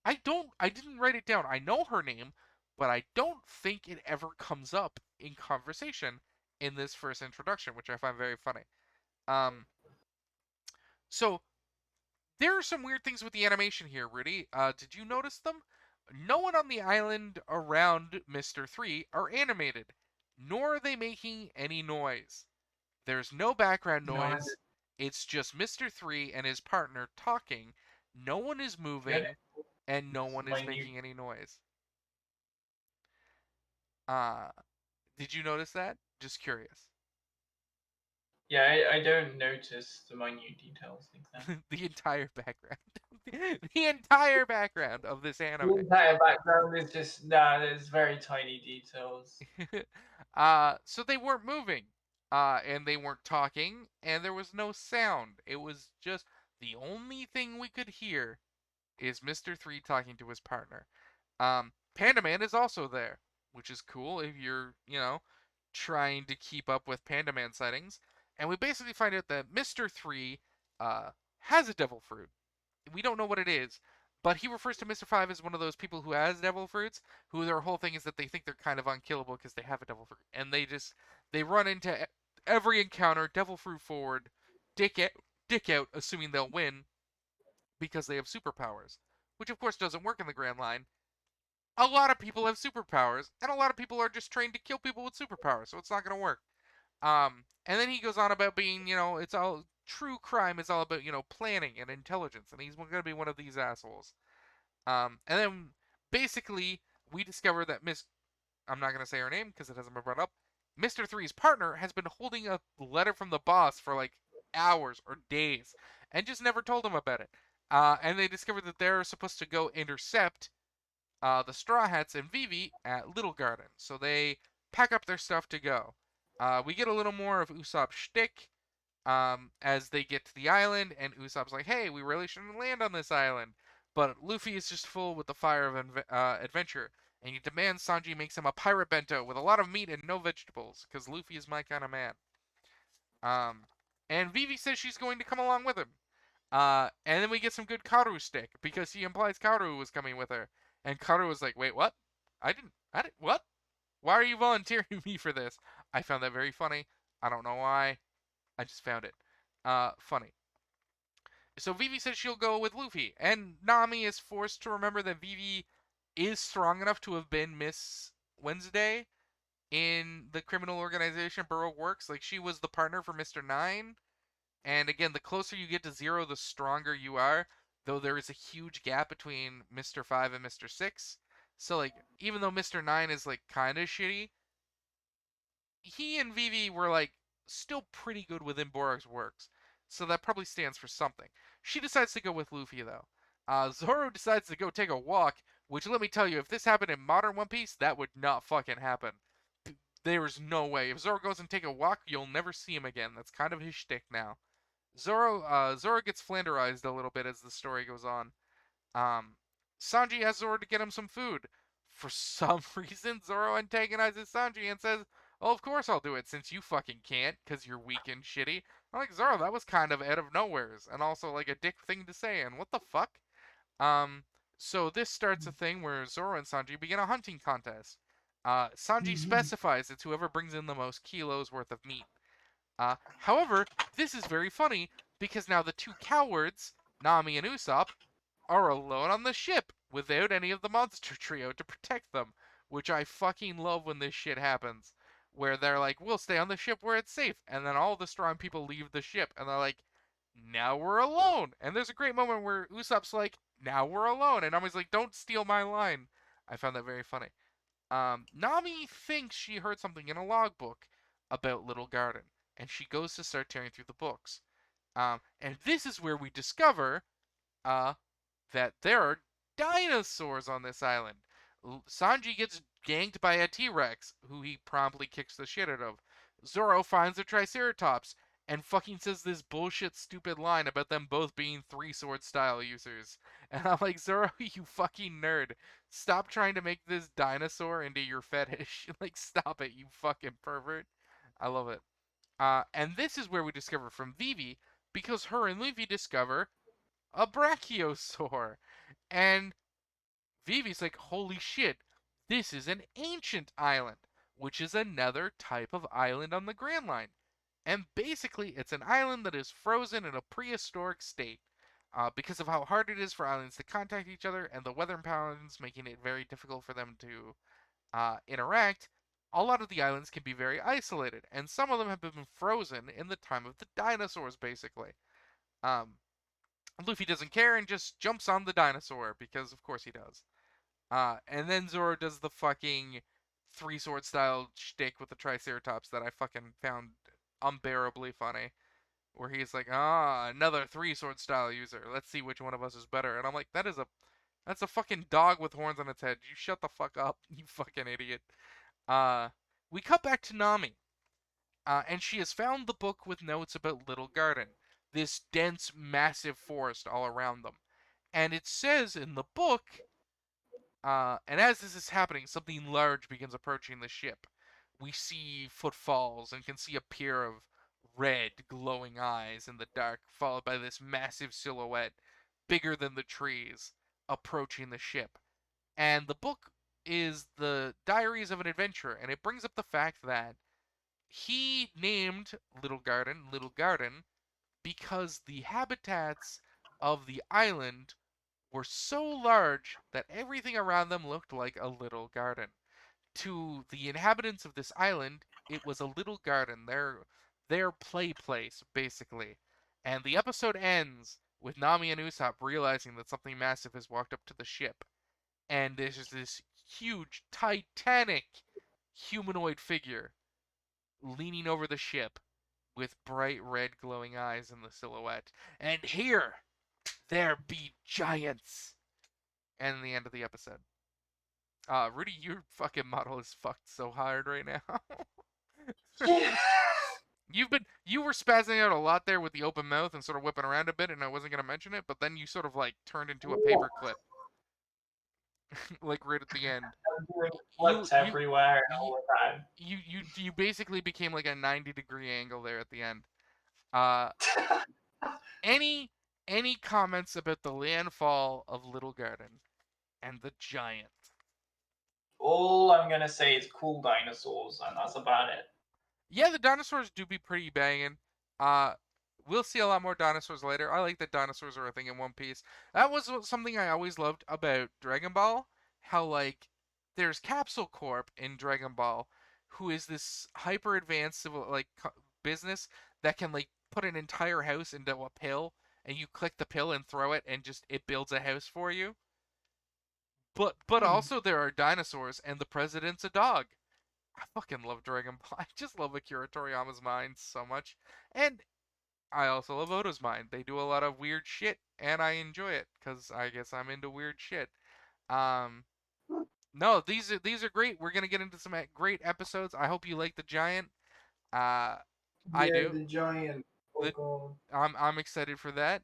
I didn't write it down. I know her name, but I don't think it ever comes up in conversation in this first introduction, which I find very funny. Um, so there are some weird things with the animation here, Rudy. Did you notice them? No one on the island around Mr. 3 are animated, nor are they making any noise. There's no background No, I noise. It's just Mr. 3 and his partner talking. No one is did. moving, and no It's one is minute. making any noise. Uh, did you notice that? Just curious. Yeah, I don't notice the minute details like that. The entire background. The entire background of this The anime. entire background is just there's very tiny details. So they weren't moving. And they weren't talking, and there was no sound. It was just the only thing we could hear is Mr. 3 talking to his partner. Panda Man is also there, which is cool if you're, trying to keep up with Panda Man sightings. And we basically find out that Mr. 3 has a devil fruit. We don't know what it is, but he refers to Mr. 5 as one of those people who has devil fruits, who their whole thing is that they think they're kind of unkillable because they have a devil fruit. And they run into every encounter, devil fruit forward, dick out, assuming they'll win because they have superpowers, which of course doesn't work in the Grand Line. A lot of people have superpowers, and a lot of people are just trained to kill people with superpowers, so it's not going to work. And then he goes on about being, it's all true crime is all about, planning and intelligence, and he's going to be one of these assholes. And then basically, we discover that I'm not gonna say her name because it hasn't been brought up. Mr. Three's partner has been holding a letter from the boss for like hours or days, and just never told him about it. And they discover that they're supposed to go intercept the Straw Hats and Vivi at Little Garden. So they pack up their stuff to go. We get a little more of Usopp's shtick as they get to the island, and Usopp's like, "Hey, we really shouldn't land on this island." But Luffy is just full with the fire of adventure, and he demands Sanji makes him a pirate bento with a lot of meat and no vegetables, because Luffy is my kind of man. Um, and Vivi says she's going to come along with him. And then we get some good Karu stick because he implies Karu was coming with her, and Karu was like, "Wait, what? I didn't, what? Why are you volunteering me for this?" I found that very funny. I don't know why. I just found it funny. So Vivi says she'll go with Luffy, and Nami is forced to remember that Vivi is strong enough to have been Miss Wednesday in the criminal organization Baroque Works. Like, she was the partner for Mr. Nine. And again, the closer you get to zero, the stronger you are. Though there is a huge gap between Mr. 5 and Mr. 6. So, like, even though Mr. 9 is, like, kind of shitty, he and Vivi were, like, still pretty good within Borok's works. So that probably stands for something. She decides to go with Luffy, though. Zoro decides to go take a walk, which, let me tell you, if this happened in modern One Piece, that would not fucking happen. There's no way. If Zoro goes and take a walk, you'll never see him again. That's kind of his shtick now. Zoro gets flanderized a little bit as the story goes on. Um, Sanji asks Zoro to get him some food. For some reason, Zoro antagonizes Sanji and says, "Oh, of course I'll do it since you fucking can't, because you're weak and shitty." I'm like, Zoro, that was kind of out of nowheres, and also like a dick thing to say, and what the fuck? Um, so this starts a thing where Zoro and Sanji begin a hunting contest. Sanji specifies it's whoever brings in the most kilos worth of meat. However, this is very funny because now the two cowards, Nami and Usopp, are alone on the ship without any of the monster trio to protect them, which I fucking love when this shit happens. Where they're like, "We'll stay on the ship where it's safe," and then all the strong people leave the ship, and they're like, "Now we're alone." And there's a great moment where Usopp's like, "Now we're alone," and Nami's like, "Don't steal my line." I found that very funny. Nami thinks she heard something in a logbook about Little Garden, and she goes to start tearing through the books. And this is where we discover uh, that there are dinosaurs on this island. Sanji gets ganked by a T-Rex, who he promptly kicks the shit out of. Zoro finds a Triceratops and fucking says this bullshit stupid line about them both being three-sword style users. And I'm like, Zoro, you fucking nerd. Stop trying to make this dinosaur into your fetish. Like, stop it, you fucking pervert. I love it. And this is where we discover from Vivi, because her and Luffy discover a brachiosaur. And Vivi's like, holy shit, this is an ancient island, which is another type of island on the Grand Line. And basically, it's an island that is frozen in a prehistoric state. Because of how hard it is for islands to contact each other and the weather patterns making it very difficult for them to interact, a lot of the islands can be very isolated, and some of them have been frozen in the time of the dinosaurs, basically. Um, Luffy doesn't care and just jumps on the dinosaur, because of course he does. And then Zoro does the fucking three sword style shtick with the Triceratops that I fucking found unbearably funny. Where he's like, another three sword style user. Let's see which one of us is better. And I'm like, that's a fucking dog with horns on its head. You shut the fuck up, you fucking idiot. Uh, we cut back to Nami, and she has found the book with notes about Little Garden, this dense, massive forest all around them. And it says in the book, and as this is happening, something large begins approaching the ship. We see footfalls and can see a pair of red, glowing eyes in the dark, followed by this massive silhouette, bigger than the trees, approaching the ship. And the book is the Diaries of an Adventurer, and it brings up the fact that he named Little Garden, because the habitats of the island were so large that everything around them looked like a little garden. To the inhabitants of this island, it was a little garden, their play place, basically. And the episode ends with Nami and Usopp realizing that something massive has walked up to the ship. and there's just this huge, titanic humanoid figure leaning over the ship with bright red glowing eyes in the silhouette. And here there be giants. And the end of the episode. Rudy, your fucking model is fucked so hard right now. Yeah. You were spazzing out a lot there with the open mouth and sort of whipping around a bit, and I wasn't gonna mention it, but then you sort of like turned into a paper clip, like right at the end. I'm doing You flips you everywhere and you all the you basically became like a 90-degree angle there at the end. Uh, time. any any comments about the landfall of Little Garden and the giant? All I'm gonna say is cool dinosaurs, and that's about it. Yeah, the dinosaurs do be pretty banging. Uh, we'll see a lot more dinosaurs later. I like that dinosaurs are a thing in One Piece. That was something I always loved about Dragon Ball. How like there's Capsule Corp in Dragon Ball, who is this hyper advanced civil business that can like put an entire house into a pill, and you click the pill and throw it, and just it builds a house for you. But Hmm. also there are dinosaurs, and the president's a dog. I fucking love Dragon Ball. I just love Akira Toriyama's mind so much. And I also love Oda's mind. They do a lot of weird shit, and I enjoy it because I guess I'm into weird shit. Um, no, these are great. We're gonna get into some great episodes. I hope you like the Giant. Uh, I Yeah, do. the giant. Oh The god. I'm excited for that.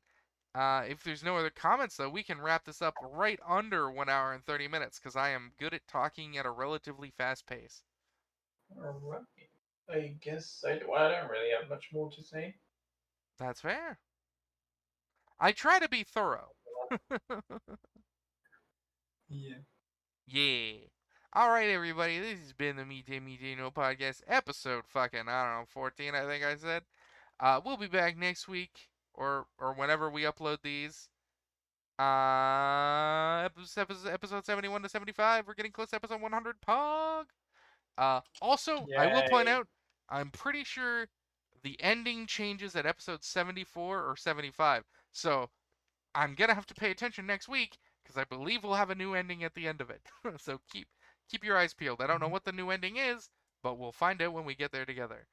If there's no other comments though, we can wrap this up right under 1 hour and 30 minutes because I am good at talking at a relatively fast pace. Alright. I guess well, I don't really have much more to say. That's fair. I try to be thorough. Yeah. Yeah. All right, everybody. This has been the Mite-Mite No podcast, episode fucking I don't know 14. I think I said. We'll be back next week or whenever we upload these. Episode 71 to 75. We're getting close to episode 100. Pog. Also, I will point Yay. out, I'm pretty sure the ending changes at episode 74 or 75. So I'm gonna have to pay attention next week because I believe we'll have a new ending at the end of it. So keep your eyes peeled. I don't know what the new ending is, but we'll find out when we get there together.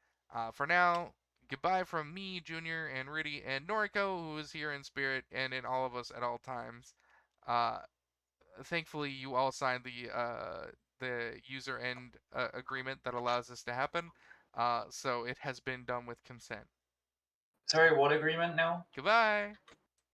For now, goodbye from me, Junior, and Rudy, and Noriko, who is here in spirit and in all of us at all times. Uh, Thankfully, you all signed the user end agreement that allows this to happen. So it has been done with consent. Sorry, what agreement now? Goodbye.